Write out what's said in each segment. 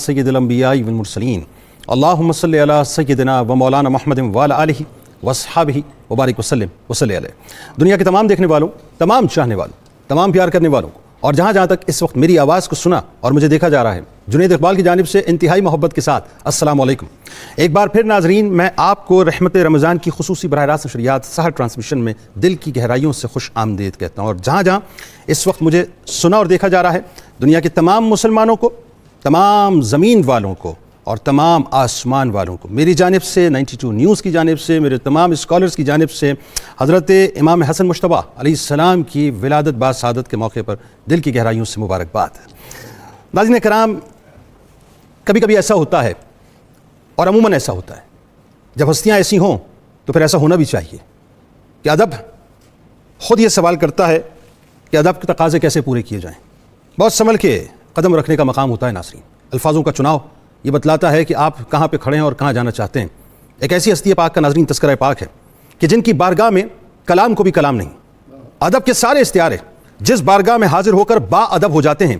سید الانبیاء والمرسلین اللہم صلی علی سیدنا و مولانا محمد وعلی آلہ واصحابہ وبارک وسلم وصلی علیہ۔ دنیا کے تمام دیکھنے والوں، تمام چاہنے والوں، تمام پیار کرنے والوں کو، اور جہاں جہاں تک اس وقت میری آواز کو سنا اور مجھے دیکھا جا رہا ہے، جنید اقبال کی جانب سے انتہائی محبت کے ساتھ السلام علیکم۔ ایک بار پھر ناظرین، میں آپ کو رحمت رمضان کی خصوصی براہ راست نشریات سحر ٹرانسمیشن میں دل کی گہرائیوں سے خوش آمدید کہتا ہوں۔ اور جہاں جہاں اس وقت مجھے سنا اور دیکھا جا رہا ہے، دنیا کے تمام مسلمانوں کو، تمام زمین والوں کو اور تمام آسمان والوں کو میری جانب سے، 92 نیوز کی جانب سے، میرے تمام اسکالرز کی جانب سے حضرت امام حسن مجتبیٰ علیہ السلام کی ولادت باسعادت کے موقع پر دل کی گہرائیوں سے مبارکباد۔ ناظرین کرام، کبھی کبھی ایسا ہوتا ہے اور عموماً ایسا ہوتا ہے، جب ہستیاں ایسی ہوں تو پھر ایسا ہونا بھی چاہیے کہ ادب خود یہ سوال کرتا ہے کہ ادب کے تقاضے کیسے پورے کیے جائیں۔ بہت سنبھل کے قدم رکھنے کا مقام ہوتا ہے ناظرین۔ الفاظوں کا چناؤ یہ بتلاتا ہے کہ آپ کہاں پہ کھڑے ہیں اور کہاں جانا چاہتے ہیں۔ ایک ایسی ہستی پاک کا ناظرین تذکرہ پاک ہے کہ جن کی بارگاہ میں کلام کو بھی کلام نہیں، ادب کے سارے استعارے جس بارگاہ میں حاضر ہو کر با ادب ہو جاتے ہیں،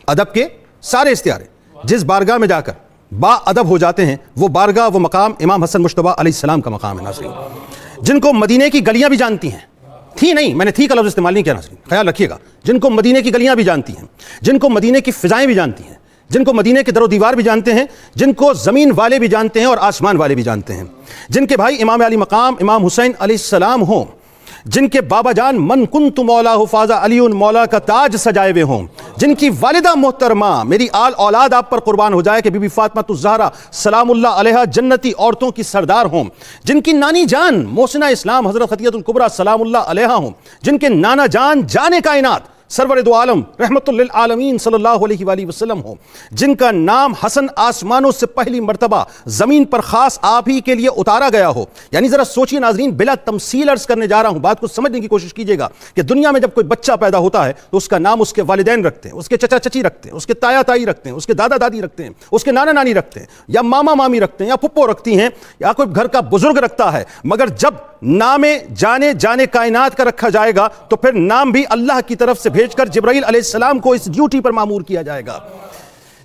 ادب کے سارے استعارے جس بارگاہ میں جا کر با ادب ہو جاتے ہیں، وہ بارگاہ، وہ مقام امام حسن مجتبیٰ علیہ السلام کا مقام ہے ناظرین، جن کو مدینے کی گلیاں بھی جانتی ہیں۔ تھی نہیں، میں نے تھی کا لفظ استعمال نہیں کیا ناظرین، خیال رکھیے گا، جن کو مدینے کی گلیاں بھی جانتی ہیں، جن کو مدینے کی فضائیں بھی جانتی ہیں، جن کو مدینے کے در و دیوار بھی جانتے ہیں، جن کو زمین والے بھی جانتے ہیں اور آسمان والے بھی جانتے ہیں، جن کے بھائی امام علی مقام امام حسین علیہ السلام ہوں، جن کے بابا جان من کنت مولا حفاظہ علی مولا کا تاج سجائے ہوئے ہوں، جن کی والدہ محترمہ، میری آل اولاد آپ پر قربان ہو جائے کہ بی بی فاطمہ الزہرا سلام اللہ علیہا جنتی عورتوں کی سردار ہوں، جن کی نانی جان محسنہ اسلام حضرت خدیجہ الکبریٰ سلام اللہ علیہا ہوں، جن کے نانا جان جان کائنات سرور دو عالم رحمت للعالمین صلی اللہ علیہ وآلہ وسلم ہو، جن کا نام حسن آسمانوں سے پہلی مرتبہ زمین پر خاص آپ ہی کے لیے اتارا گیا ہو۔ یعنی ذرا سوچیے ناظرین، بلا تمثیل عرض کرنے جا رہا ہوں، بات کو سمجھنے کی کوشش کیجئے گا کہ دنیا میں جب کوئی بچہ پیدا ہوتا ہے تو اس کا نام اس کے والدین رکھتے ہیں، اس کے چچا چچی رکھتے ہیں، اس کے تایا تائی رکھتے ہیں، اس کے دادا دادی رکھتے ہیں، اس کے نانا نانی رکھتے ہیں، یا ماما مامی رکھتے ہیں، یا پھپھو رکھتی ہیں، یا کوئی گھر کا بزرگ رکھتا ہے۔ مگر جب نام جانے کائنات کا رکھا جائے گا تو پھر نام بھی اللہ کی طرف سے بھیج کر جبرائیل علیہ السلام کو اس ڈیوٹی پر مامور کیا جائے گا،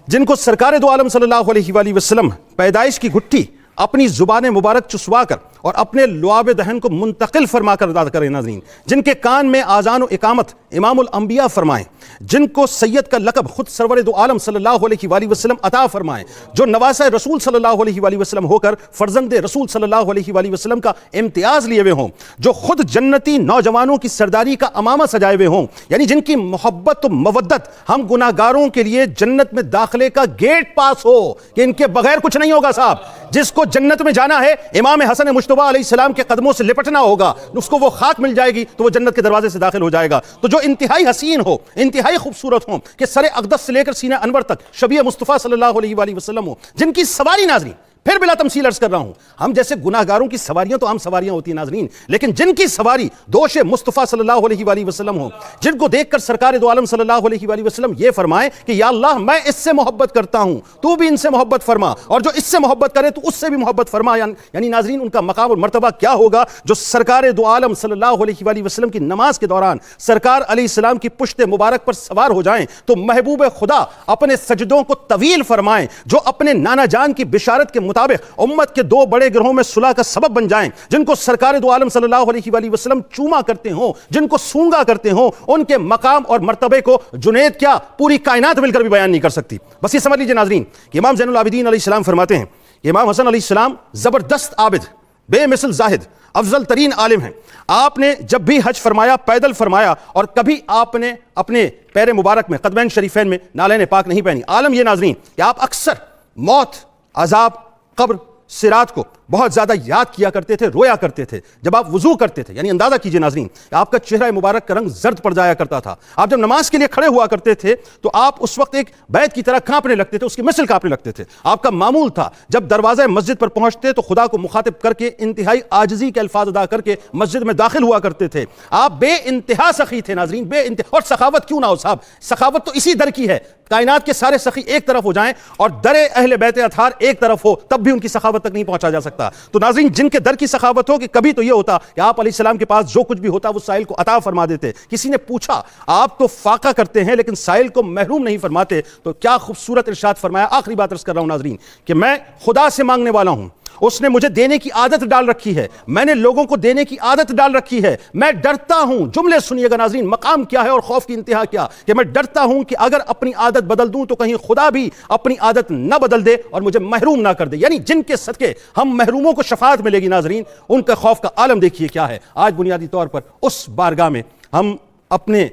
جن کو سرکار دو عالم صلی اللہ علیہ وآلہ وسلم پیدائش کی گھٹی اپنی زبان مبارک چسوا کر اور اپنے لعاب دہن کو منتقل فرما کر ادا کریں ناظرین، جن کے کان میں آذان و اقامت امام الانبیاء فرمائیں، جن کو سید کا لقب خود سرور دو عالم صلی اللہ علیہ وآلہ وسلم عطا فرمائیں، جو نواسہ رسول صلی اللہ علیہ وآلہ وسلم ہو کر فرزند رسول صلی اللہ علیہ وآلہ وسلم کا امتیاز لیے ہوئے ہوں، جو خود جنتی نوجوانوں کی سرداری کا امامہ سجائے ہوئے ہوں، یعنی جن کی محبت و مودت ہم گناہگاروں کے لیے جنت میں داخلے کا گیٹ پاس ہو کہ ان کے بغیر کچھ نہیں ہوگا صاحب۔ جس کو جنت میں جانا ہے امام حسن مجتبیٰ علیہ السلام کے قدموں سے لپٹنا ہوگا، اس کو وہ خاک مل جائے گی تو وہ جنت کے دروازے سے داخل ہو جائے گا۔ تو جو انتہائی حسین ہو، انتہائی خوبصورت ہوں کہ سر اقدس سے لے کر سینہ انور تک شبیہ مصطفیٰ صلی اللہ علیہ وآلہ وسلم ہو، جن کی سواری ناظرین، پھر بلا تمثیل عرض کر رہا ہوں، ہم جیسے گناہگاروں کی سواریاں تو عام سواریاں ہوتی ہیں ناظرین، لیکن جن کی سواری دوش مصطفیٰ صلی اللہ علیہ وآلہ وسلم ہو، جن کو دیکھ کر سرکار دو عالم صلی اللہ علیہ وآلہ وسلم یہ فرمائیں کہ یا اللہ میں اس سے محبت کرتا ہوں، تو بھی ان سے محبت فرما، اور جو اس سے محبت کرے تو اس سے بھی محبت فرما۔ یعنی ناظرین ان کا مقام اور مرتبہ کیا ہوگا جو سرکار دو عالم صلی اللہ علیہ وآلہ وسلم کی نماز کے دوران سرکار علیہ السلام کی پشت مبارک پر سوار ہو جائیں تو محبوب خدا اپنے سجدوں کو طویل فرمائیں، جو اپنے نانا جان کی بشارت کے مطابق امت کے دو بڑے گروہوں میں صلح کا سبب بن جائیں، جن کو سرکار دو عالم صلی اللہ علیہ وآلہ وسلم چوما کرتے ہوں، جن کو سونگا کرتے ہوں، ان کے مقام اور مرتبے کو جنید کیا پوری کائنات مل کر بھی بیان نہیں کر سکتی۔ بس یہ سمجھ لیجئے ناظرین کہ امام زین العابدین علیہ السلام فرماتے ہیں کہ امام حسن علیہ السلام زبردست عابد، بے مثل زاہد، افضل ترین عالم ہیں۔ آپ نے جب بھی حج فرمایا پیدل فرمایا، اور کبھی آپ نے اپنے پیر مبارک میں قدمین شریفین میں نالین پاک نہیں پہنی۔ عالم یہ ناظرین کہ آپ اکثر موت، عذاب، قبر، صراط کو بہت زیادہ یاد کیا کرتے تھے، رویا کرتے تھے جب آپ وضو کرتے تھے۔ یعنی اندازہ کیجئے ناظرین کہ آپ کا چہرہ مبارک کا رنگ زرد پڑ جایا کرتا تھا۔ آپ جب نماز کے لیے کھڑے ہوا کرتے تھے تو آپ اس وقت ایک بیت کی طرح کانپنے لگتے تھے، اس کی مثل کانپنے لگتے تھے۔ آپ کا معمول تھا جب دروازہ مسجد پر پہنچتے تو خدا کو مخاطب کر کے انتہائی عاجزی کے الفاظ ادا کر کے مسجد میں داخل ہوا کرتے تھے۔ آپ بے انتہا سخی تھے ناظرین، بے انتہا۔ اور سخاوت کیوں نہ ہو صاحب، سخاوت تو اسی در کی ہے، کائنات کے سارے سخی ایک طرف ہو جائیں اور در اہل بیت اطہار ایک طرف ہو تب بھی ان کی سخاوت تک نہیں پہنچا جا سکتا. تو ناظرین جن کے در کی سخاوت ہو کہ کبھی تو یہ ہوتا کہ آپ علیہ السلام کے پاس جو کچھ بھی ہوتا وہ سائل کو عطا فرما دیتے. کسی نے پوچھا آپ تو فاقہ کرتے ہیں لیکن سائل کو محروم نہیں فرماتے, تو کیا خوبصورت ارشاد فرمایا. آخری بات عرض کر رہا ہوں ناظرین کہ میں خدا سے مانگنے والا ہوں, اس نے مجھے دینے کی عادت ڈال رکھی ہے, میں نے لوگوں کو دینے کی عادت ڈال رکھی ہے, میں ڈرتا ہوں. جملے سنیے گا ناظرین, مقام کیا ہے اور خوف کی انتہا کیا, کہ میں ڈرتا ہوں کہ اگر اپنی عادت بدل دوں تو کہیں خدا بھی اپنی عادت نہ بدل دے اور مجھے محروم نہ کر دے. یعنی جن کے صدقے ہم محروموں کو شفاعت ملے گی ناظرین, ان کا خوف کا عالم دیکھیے کیا ہے. آج بنیادی طور پر اس بارگاہ میں ہم اپنے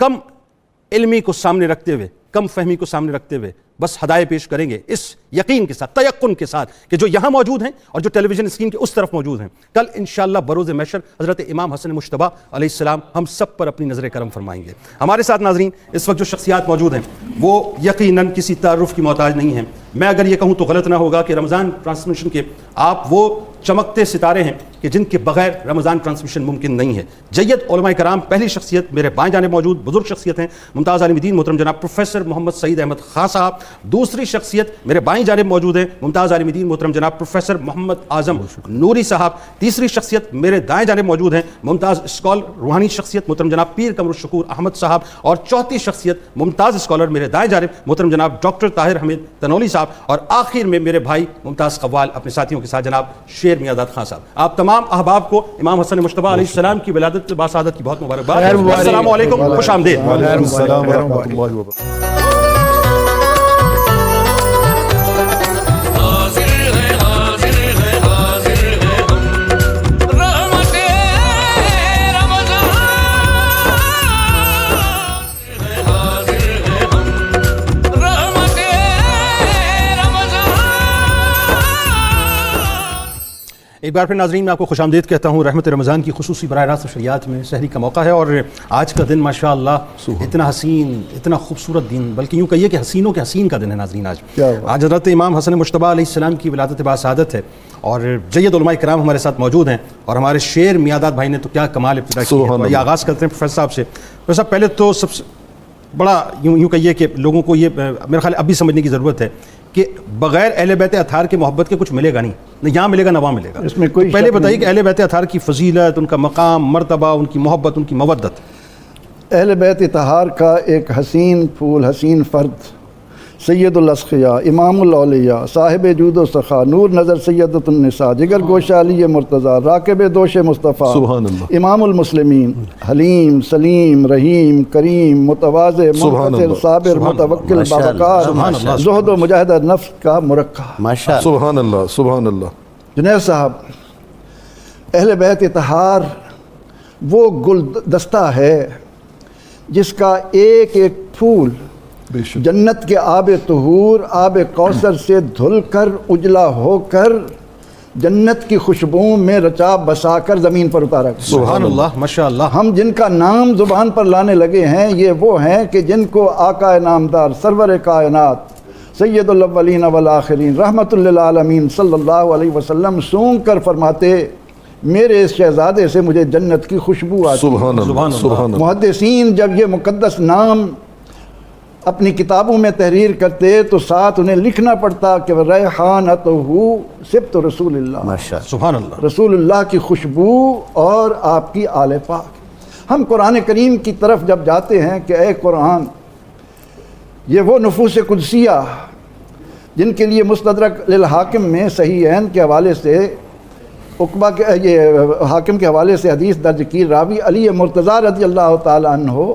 کم علمی کو سامنے رکھتے ہوئے, کم فہمی کو سامنے رکھتے ہوئے بس ہدایت پیش کریں گے اس یقین کے ساتھ, تیقن کے ساتھ کہ جو یہاں موجود ہیں اور جو ٹیلی ویژن اسکرین کے اس طرف موجود ہیں, کل انشاءاللہ بروز محشر حضرت امام حسن مجتبیٰ علیہ السلام ہم سب پر اپنی نظر کرم فرمائیں گے. ہمارے ساتھ ناظرین اس وقت جو شخصیات موجود ہیں وہ یقیناً کسی تعارف کی محتاج نہیں ہیں. میں اگر یہ کہوں تو غلط نہ ہوگا کہ رمضان ٹرانسمیشن کے آپ وہ چمکتے ستارے ہیں کہ جن کے بغیر رمضان ٹرانسمیشن ممکن نہیں ہے. جید علماء کرام, پہلی شخصیت میرے بائیں جانب موجود بزرگ شخصیت ہیں ممتاز عالم دین محترم جناب پروفیسر محمد سعید احمد خان صاحب. دوسری شخصیت میرے بائیں جانب موجود ہیں ممتاز عالم دین محترم جناب پروفیسر محمد اعظم نوری صاحب. تیسری شخصیت میرے دائیں جانب موجود ہیں ممتاز اسکالر روحانی شخصیت محترم جناب پیر قمر الشکور احمد صاحب. اور چوتھی شخصیت ممتاز اسکالر میرے دائیں جانب محترم جناب ڈاکٹر طاہر حمید تنولی صاحب. اور آخر میں میرے بھائی ممتاز قوال اپنے ساتھیوں کے ساتھ جناب شیر میاں خان صاحب. آپ تمام احباب کو امام حسن مجتبیٰ علیہ السلام کی ولادت باسعادت کی بہت مبارکباد. السلام علیکم, خوش آمدید. وعلیکم السلام ورحمۃ اللہ وبرکاتہ. ایک بار پھر ناظرین میں آپ کو خوش آمدید کہتا ہوں. رحمت رمضان کی خصوصی براہ راست نشریات میں سحری کا موقع ہے اور آج کا دن ماشاءاللہ اتنا حسین, اتنا خوبصورت دن, بلکہ یوں کہیے کہ حسینوں کے حسین کا دن ہے ناظرین. آج حضرت امام حسن مجتبیٰ علیہ السلام کی ولادت باسعادت ہے اور جید علماء کرام ہمارے ساتھ موجود ہیں. اور ہمارے شیر میاداد بھائی نے تو کیا کمال ابتدا کی ہے. یہ آغاز کرتے ہیں پروفیسر صاحب سے. پروفیسر صاحب پہلے تو سب سے بڑا یوں کہیے کہ لوگوں کو یہ میرے خیال اب بھی سمجھنے کی ضرورت ہے کہ بغیر اہل بیت اطہار کے محبت کے کچھ ملے گا نہیں, نہ یہاں ملے گا نہ وہاں ملے گا. اس میں کوئی پہلے بتائیے کہ اہل بیت اطہار کی فضیلت, ان کا مقام, مرتبہ, ان کی محبت, ان کی مودت. اہل بیت اطہار کا ایک حسین پھول, حسین فرد, سید الاسقیاء, امام الاولیاء, صاحب جود و سخا, نور نظر سیدۃ النساء, جگر گوشہ علی مرتضیٰ, راکب دوش مصطفیٰ, امام المسلمین, حلیم, سلیم, رحیم, کریم, متواضع, منتصر, صابر, متوکل, باوقار, زہد و مجاہدہ نفس کا مرقع. سبحان اللہ, سبحان اللہ. جنید صاحب, اہل بیت اطہار وہ گلدستہ ہے جس کا ایک ایک پھول جنت کے آب طہور, آب کوثر سے دھل کر اجلا ہو کر جنت کی خوشبوؤں میں رچا بسا کر زمین پر اتارا. سبحان اللہ, ماشاء اللہ. ہم جن کا نام زبان پر لانے لگے ہیں یہ وہ ہیں کہ جن کو آقا نامدار سرور کائنات سید الاولین والآخرین رحمت للعالمین صلی اللہ علیہ وسلم سونگ کر فرماتے میرے اس شہزادے سے مجھے جنت کی خوشبو آتی. سبحان اللہ, سبحان اللہ. محدثین جب یہ مقدس نام اپنی کتابوں میں تحریر کرتے تو ساتھ انہیں لکھنا پڑتا کہ ریحانتہ سبط رسول اللہ. سبحان اللہ. رسول اللہ کی خوشبو اور آپ کی آل پاک. ہم قرآن کریم کی طرف جب جاتے ہیں کہ اے قرآن, یہ وہ نفوس قدسیہ جن کے لیے مستدرک للحاکم میں صحیحین کے حوالے سے عقبہ کے یہ حاکم کے حوالے سے حدیث درج کی, راوی علی مرتضیٰ رضی اللہ تعالیٰ عنہ,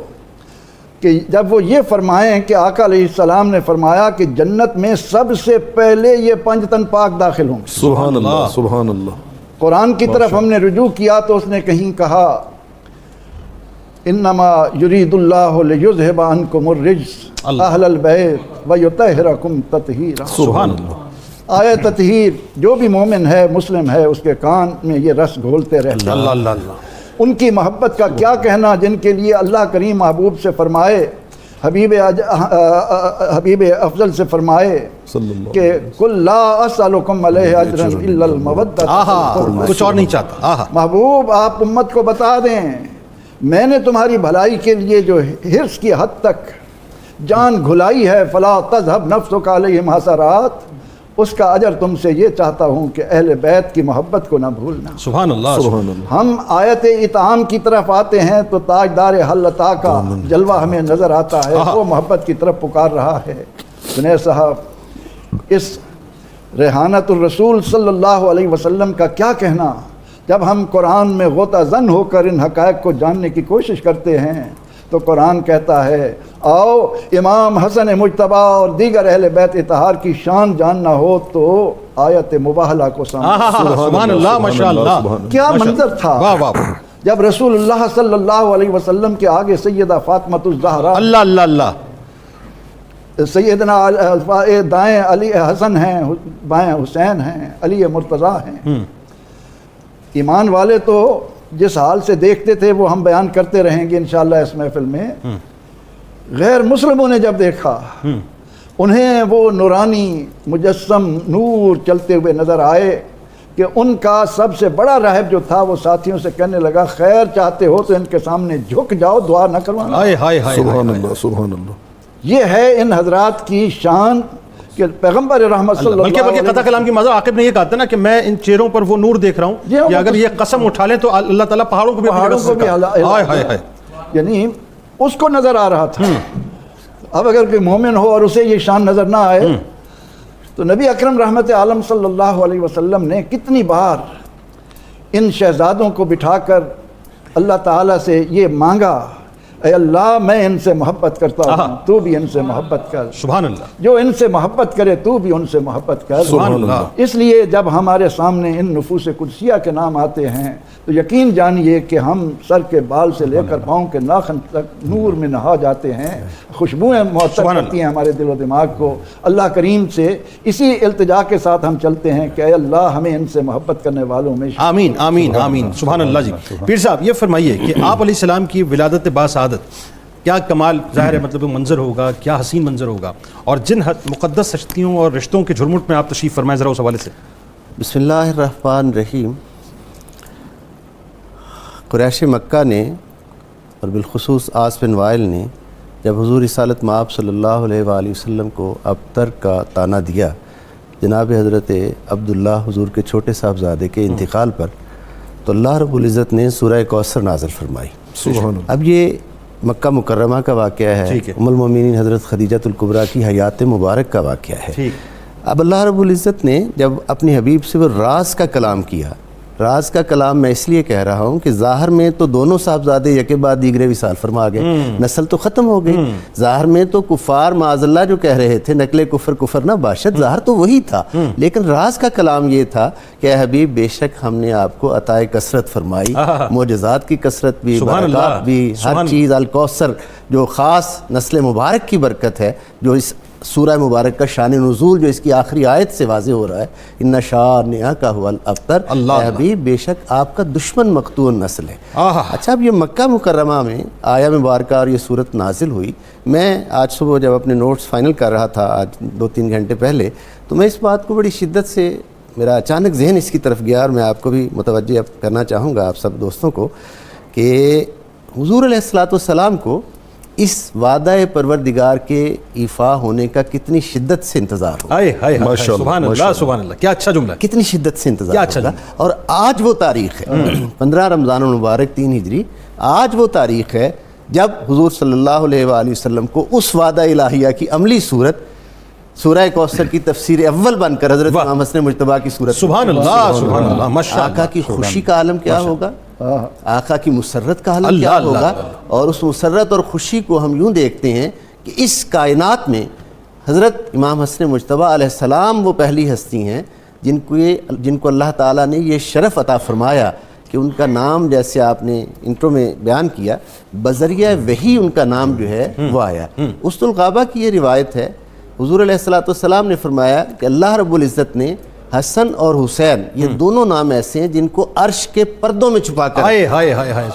کہ جب وہ یہ فرمائیں کہ آقا علیہ السلام نے فرمایا کہ جنت میں سب سے پہلے یہ 5 تن پاک داخل ہوں گے. سبحان اللہ, سبحان اللہ. قرآن کی طرف ہم نے رجوع کیا تو اس نے کہیں کہا انما یرید اللہ لیذھب عنکم الرجس اہل البیت ویطہرکم تطہیرا. سبحان اللہ. آئے تطہیر, جو بھی مومن ہے مسلم ہے اس کے کان میں یہ رس گھولتے رہتا. اللہ اللہ اللہ. ان کی محبت کا کیا کہنا جن کے لیے اللہ کریم محبوب سے فرمائے, حبیب افضل سے فرمائے کہ قل لا اسألکم علیہ اجرا الا المودۃ. کچھ اور نہیں چاہتا. محبوب آپ امت کو بتا دیں میں نے تمہاری بھلائی کے لیے جو حرص کی حد تک جان گھلائی ہے فلا تذهب نفسك علیہم حسرات، اس کا اجر تم سے یہ چاہتا ہوں کہ اہل بیت کی محبت کو نہ بھولنا۔ سبحان اللہ سبحان اللہ۔ ہم آیت اطعام کی طرف آتے ہیں تو تاجدار حلتا کا جلوہ ہمیں نظر آتا ہے، وہ محبت کی طرف پکار رہا ہے۔ جنید صاحب، اس ریحانت الرسول صلی اللہ علیہ وسلم کا کیا کہنا جب ہم قرآن میں غوطہ زن ہو کر ان حقائق کو جاننے کی کوشش کرتے ہیں تو قرآن کہتا ہے آؤ امام حسن مجتبیٰ اور دیگر اہل بیت اطہار کی شان جاننا ہو تو آیت مباہلہ کو سامنے۔ سبحان اللہ، ماشاء اللہ، کیا منظر تھا واہ واہ، جب رسول اللہ صلی اللہ علیہ وسلم کے آگے سیدہ فاطمہ الزہرا، اللہ اللہ اللہ، سیدنا دائیں علی حسن ہیں، بائیں حسین ہیں، علی مرتضیٰ ہیں۔ ایمان والے تو جس حال سے دیکھتے تھے وہ ہم بیان کرتے رہیں گے انشاءاللہ اس محفل میں۔ غیر مسلموں نے جب دیکھا، انہیں وہ نورانی مجسم نور چلتے ہوئے نظر آئے کہ ان کا سب سے بڑا راہب جو تھا وہ ساتھیوں سے کہنے لگا خیر چاہتے ہو تو ان کے سامنے جھک جاؤ، دعا نہ کروانا۔ ہائے ہائے ہائے، سبحان اللہ سبحان اللہ۔ یہ ہے ان حضرات کی شان کہ پیغمبر رحمت صلی اللہ علیہ بلکہ قطع کلام کی مزہ عاقب نے یہ کہا تھا نا کہ میں ان چہروں پر وہ نور دیکھ رہا ہوں کہ اگر یہ قسم اٹھا لیں تو اللہ تعالیٰ پہاڑوں کو بھی ہائے ہائے ہائے، یعنی اس کو نظر آ رہا تھا۔ اب اگر کوئی مومن ہو اور اسے یہ شان نظر نہ آئے تو نبی اکرم رحمت عالم صلی اللہ علیہ وسلم نے کتنی بار ان شہزادوں کو بٹھا کر اللہ تعالیٰ سے یہ مانگا، اے اللہ میں ان سے محبت کرتا ہوں، تو بھی ان سے محبت کر۔ سبحان اللہ، جو ان سے محبت کرے تو بھی ان سے محبت کر۔ سبحان اللہ۔ اس لیے جب ہمارے سامنے ان نفوس قدسیہ کے نام آتے ہیں تو یقین جانیے کہ ہم سر کے بال سے لے کر پاؤں کے ناخن تک نور میں نہا جاتے ہیں، خوشبوئیں معطر کرتی ہیں ہمارے دل و دماغ کو۔ اللہ کریم سے اسی التجا کے ساتھ ہم چلتے ہیں کہ اے اللہ ہمیں ان سے محبت کرنے والوں میں آمین آمین آمین، سبحان اللہ جی۔ پیر صاحب یہ فرمائیے کہ آپ علیہ السلام کی ولادت باسعادت کیا کمال ظاہر ہے، مطلب منظر ہوگا، کیا حسین منظر ہوگا، اور جن مقدس ہستیوں اور رشتوں کے جھرمٹ میں آپ تشریف فرمائیں ذرا اس حوالے سے۔ بسم اللہ الرحمن الرحیم۔ قریش مکہ نے اور بالخصوص عاص بن وائل نے جب حضور رسالت مآب صلی اللہ علیہ وآلہ وسلم کو ابتر کا طعنہ دیا جناب حضرت عبداللہ حضور کے چھوٹے صاحبزادے کے انتقال پر، تو اللہ رب العزت نے سورہ کوثر نازل فرمائی۔ سبحان اللہ۔ اب یہ مکہ مکرمہ کا واقعہ ہے، ام المومنین حضرت خدیجۃ الکبریٰ کی حیات مبارک کا واقعہ ہے۔ اب اللہ رب العزت نے جب اپنی حبیب سے وہ راز کا کلام کیا، راز کا کلام میں اس لیے کہہ رہا ہوں کہ ظاہر میں تو دونوں صاحبزادے یکے بعد دیگرے وصال فرما گئے، نسل تو ختم ہو گئی۔ ظاہر میں تو کفار معاذ اللہ جو کہہ رہے تھے نقل کفر کفر نہ باشد، ظاہر تو وہی تھا، لیکن راز کا کلام یہ تھا کہ اے حبیب بے شک ہم نے آپ کو عطائے کثرت فرمائی، معجزات کی کثرت بھی، برکات بھی، ہر چیز، الکوثر جو خاص نسل مبارک کی برکت ہے، جو اس سورہ مبارک کا شان نزول جو اس کی آخری آیت سے واضح ہو رہا ہے، ان شانئک هو الابتر، اے حبیب بے شک آپ کا دشمن مقتول نسل ہے۔ اچھا، اب یہ مکہ مکرمہ میں آیا مبارکہ اور یہ صورت نازل ہوئی، میں آج صبح جب اپنے نوٹس فائنل کر رہا تھا آج 2-3 گھنٹے پہلے، تو میں اس بات کو بڑی شدت سے، میرا اچانک ذہن اس کی طرف گیا اور میں آپ کو بھی متوجہ کرنا چاہوں گا آپ سب دوستوں کو کہ حضور علیہ السلام کو اس وعدہ پروردگار کے ایفا ہونے کا کتنی شدت سے انتظار ہو، سبحان اللہ سبحان اللہ، کیا اچھا جملہ، کتنی شدت سے انتظار ہوگا۔ اور آج وہ تاریخ ہے 15 رمضان المبارک 3 ہجری، آج وہ تاریخ ہے جب حضور صلی اللہ علیہ وآلہ وسلم کو اس وعدہ الہیہ کی عملی صورت سورہ کوثر کی تفسیر اول بن کر حضرت امام حسن مجتبیٰ کی صورت، سبحان اللہ سبحان اللہ، ماشاء اللہ، آقا کی خوشی کا عالم کیا ہوگا، آقا کی مسرت کا عالم کیا ہوگا۔ اور اس مسرت اور خوشی کو ہم یوں دیکھتے ہیں کہ اس کائنات میں حضرت امام حسن مجتبیٰ علیہ السلام وہ پہلی ہستی ہیں جن کو اللہ تعالیٰ نے یہ شرف عطا فرمایا کہ ان کا نام، جیسے آپ نے انٹرو میں بیان کیا، بذریعہ وحی ان کا نام جو ہے وہ آیا۔ اسد الغابہ کی یہ روایت ہے، حضور علیہ السلام نے فرمایا کہ اللہ رب العزت نے حسن اور حسین یہ دونوں نام ایسے ہیں جن کو عرش کے پردوں میں چھپا کر،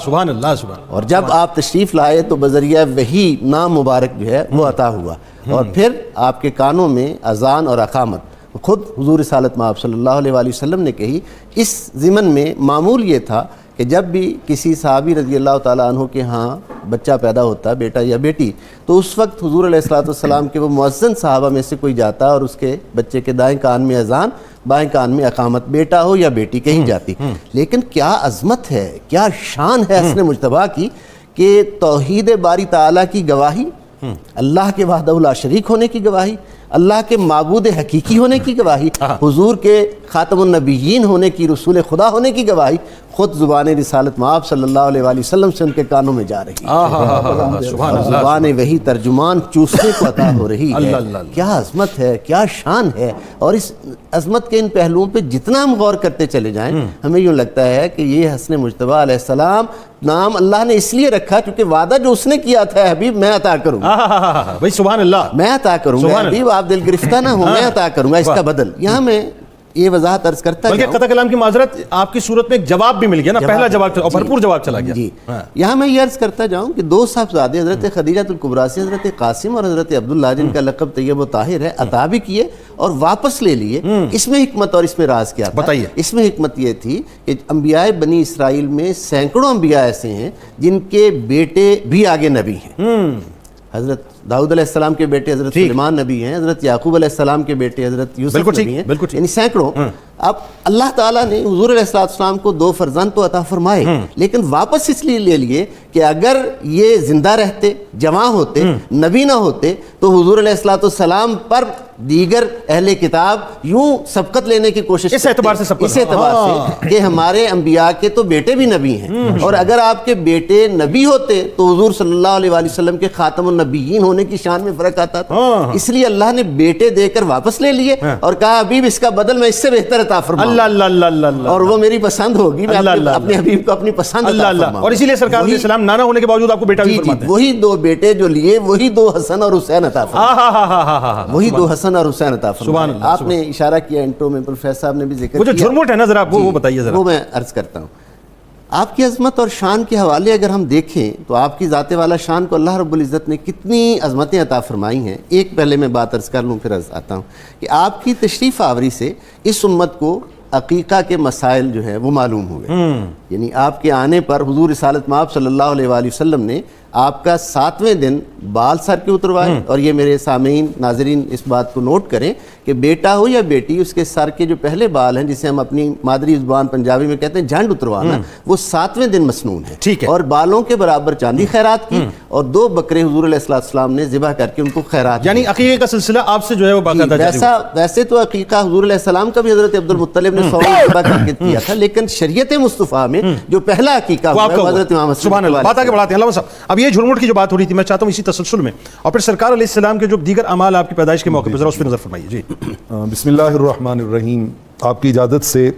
سبحان اللہ سبحان، اور جب آپ تشریف لائے تو بذریعہ وحی نام مبارک جو ہے وہ عطا ہوا، اور پھر آپ کے کانوں میں اذان اور اقامت خود حضور رسالت مآب صلی اللہ علیہ وآلہ وسلم نے کہی۔ اس ضمن میں معمول یہ تھا کہ جب بھی کسی صحابی رضی اللہ تعالیٰ عنہ کے ہاں بچہ پیدا ہوتا، بیٹا یا بیٹی، تو اس وقت حضور علیہ الصلوۃ والسلام کے وہ مؤذن صحابہ میں سے کوئی جاتا اور اس کے بچے کے دائیں کان میں اذان، بائیں کان میں اقامت، بیٹا ہو یا بیٹی کہیں جاتی. لیکن کیا عظمت ہے، کیا شان ہے حسن مجتبیٰ کی کہ توحید باری تعالیٰ کی گواہی، اللہ کے وحدہ لا شریک ہونے کی گواہی، اللہ کے معبود حقیقی ہونے کی گواہی، حضور کے خاتم النبیین ہونے کی، رسول خدا ہونے کی گواہی خود زبان رسالت مآب صلی اللہ علیہ وآلہ وسلم سے ان کے کانوں میں جا رہی ہے. زبان وہی ترجمان چوسنے کو عطا ہو رہی ہے. کیا عظمت ہے، کیا شان ہے. اور اس عظمت کے ان پہلوؤں پہ جتنا ہم غور کرتے چلے جائیں ہمیں یوں لگتا ہے کہ یہ حسن مجتبیٰ علیہ السلام نام اللہ نے اس لیے رکھا کیونکہ وعدہ جو اس نے کیا تھا، حبیب میں عطا کروں گا، بھائی سبحان اللہ، میں عطا کروں گا، حبیب آپ دل گرفتہ نہ ہو، میں عطا کروں گا اس کا بدل. یہاں میں یہ وضاحت عرض کرتا بلکہ قطع کلام کی معذرت آپ کی صورت میں ایک جواب بھی مل گیا نا، پہلا جواب اور بھرپور جواب چلا گیا. جی یہاں میں یہ عرض کرتا جاؤں کہ دو صاحبزادے حضرت خدیجہ الکبریٰ سے حضرت قاسم اور حضرت عبداللہ جن کا لقب طیب و طاہر ہے، عطا بھی کیے اور واپس لے لیے. اس میں حکمت اور اس میں راز کیا تھا؟ بتائیے. اس میں حکمت یہ تھی کہ انبیاء بنی اسرائیل میں سینکڑوں انبیاء ایسے ہیں جن کے بیٹے بھی آگے نبی ہیں. حضرت داؤد علیہ السلام کے بیٹے حضرت سلیمان نبی ہیں، حضرت یعقوب علیہ السلام کے بیٹے حضرت یوسف نبی ہیں، یعنی سینکڑوں. اب اللہ تعالیٰ نے حضور علیہ السلام کو دو فرزند تو عطا فرمائے، لیکن واپس اس لیے لے لیے کہ اگر یہ زندہ رہتے، جوان ہوتے، نبی نہ ہوتے تو حضور علیہ السلام پر دیگر اہل کتاب یوں سبقت لینے کی کوشش، اس اعتبار سے کہ ہمارے انبیاء کے تو بیٹے بھی نبی ہیں، اور اگر آپ کے بیٹے نبی ہوتے تو حضور صلی اللہ علیہ وآلہ وسلم کے خاتم النبیین ہونے کی شان میں فرق آتا تھا. اس لیے اللہ نے بیٹے دے کر واپس لے لیے اور کہا حبیب اس کا بدل میں اس سے بہتر عطا فرماؤں. اللہ اور وہ میری پسند ہوگی، میں اپنے حبیب کو اپنی پسند عطا فرماؤں. اور اسی لیے سرکار علیہ السلام نانا ہونے کے باوجود آپ کو بیٹا بھی فرماتے ہیں. وہی دو بیٹے جو لیے وہی دو حسن اور حسین عطا فرمائے، وہی دو حسن اور حسین عطا فرمائے. آپ نے اشارہ کیا انٹرو میں، پروفیسر صاحب نے بھی ذکر کیا، وہ جو جھرمٹ ہے نا ذرا وہ بتائیے ذرا. وہ میں عرض کرتا ہوں. آپ کی عظمت اور شان کے حوالے اگر ہم دیکھیں تو آپ کی ذات والا شان کو اللہ رب العزت نے کتنی عظمتیں عطا فرمائی ہیں. ایک پہلے میں بات عرض کر لوں پھر عرض آتا ہوں کہ آپ کی تشریف آوری سے اس امت کو عقیقہ کے مسائل جو ہیں وہ معلوم ہوئے. یعنی آپ کے آنے پر حضور رسالت مآب صلی اللہ علیہ وآلہ وسلم نے آپ کا 7ویں دن بال سر کے اتروائے. اور یہ میرے سامعین ناظرین اس بات کو نوٹ کریں کہ بیٹا ہو یا بیٹی، اس کے سر کے جو پہلے بال ہیں جسے ہم اپنی مادری زبان پنجابی میں کہتے ہیں جھنڈ اتروانا، وہ 7ویں دن مسنون ہے. ٹھیک ہے. اور بالوں کے برابر چاندی خیرات کی اور 2 بکرے حضور علیہ السلام نے ذبح کر کے ان کو خیرات، یعنی عقیقے کا سلسلہ آپ سے جو ہے وہ باقاعدہ جاری ہوا. ویسے تو عقیقہ حضور علیہ السلام کا بھی حضرت عبدالمطلب نے 100 ذبح کر کے کیا تھا، لیکن شریعت مصطفیٰ میں جو پہلا عقیقہ ہوا ہے حضرت امام حسن. سبحان اللہ. بات آگے بڑھاتے ہیں. علامہ صاحب اب یہ جھرمٹ کی جو بات ہو رہی تھی، میں چاہتا ہوں اسی تسلسل میں اور پھر سرکار علیہ السلام کے جو دیگر اعمال آپ کی پیدائش کے موقع پر ذرا اس پہ نظر فرمائیے. جی بسم اللہ الرحمن الرحیم. آپ کی اجازت سے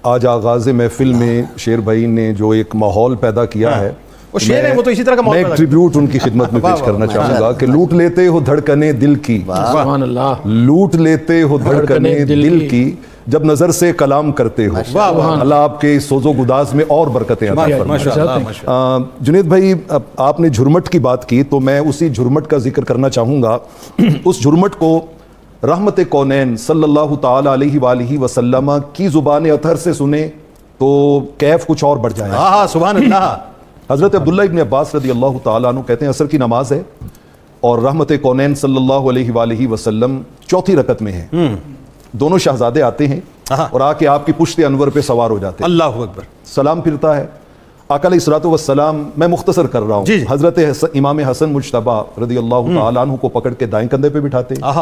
آج آغاز محفل میں شیر بھائی نے جو ایک ماحول پیدا کیا ہے، وہ شیر ہے، وہ تو اسی طرح کا میں ایک ٹریبیوٹ ان کی خدمت میں پیش کرنا چاہوں گا کہ لوٹ لیتے ہو دھڑکنے دل کی، سبحان اللہ، لوٹ لیتے ہو دھڑکنے دل کی جب نظر سے کلام کرتے ہو. اللہ آپ کے سوز و گداز میں اور برکتیں عطا فرمائے. جنید بھائی آپ نے جھرمٹ کی بات کی تو میں اسی جھرمٹ کا ذکر کرنا چاہوں گا. اس جھرمٹ کو رحمت کونین صلی اللہ تعالی علیہ وآلہ وسلم کی زبان اطہر سے سنیں تو کیف کچھ اور بڑھ جائے. سبحان اللہ. حضرت عبداللہ ابن عباس رضی اللہ تعالیٰ عنہ کہتے ہیں عصر کی نماز ہے اور رحمت کونین صلی اللہ علیہ وآلہ وسلم 4تھی رکعت میں ہیں. دونوں شہزادے آتے ہیں اور آ کے آپ کی پشت انور پہ سوار ہو جاتے ہیں. اللہ اکبر. سلام پھرتا ہے. آقا علیہ الصلوۃ والسلام، میں مختصر کر رہا ہوں، حضرت امام حسن مجتبیٰ رضی اللہ تعالیٰ عنہ کو پکڑ کے دائیں کندھے پہ بٹھاتے ہیں،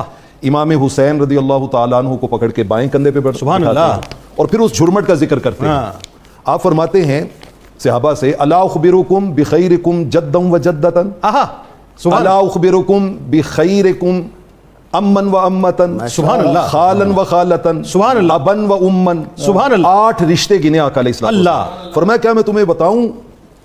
امام حسین رضی اللہ تعالیٰ عنہ کو پکڑ کے بائیں کندھے پہ بٹھاتے ہیں اور پھر اس جھرمٹ کا ذکر کرتے ہیں. آپ فرماتے ہیں صحابہ سے، الا اخبرکم بخیرکم جدا و جدتا، الا اخبرکم بخیرکم امن و امتن، سبحان اللہ، خالن و خالتن، سبحان اللہ، ابن و امن، سبحان اللہ. 8 رشتے گنے آقا علیہ السلام. اللہ فرمایا کیا میں تمہیں بتاؤں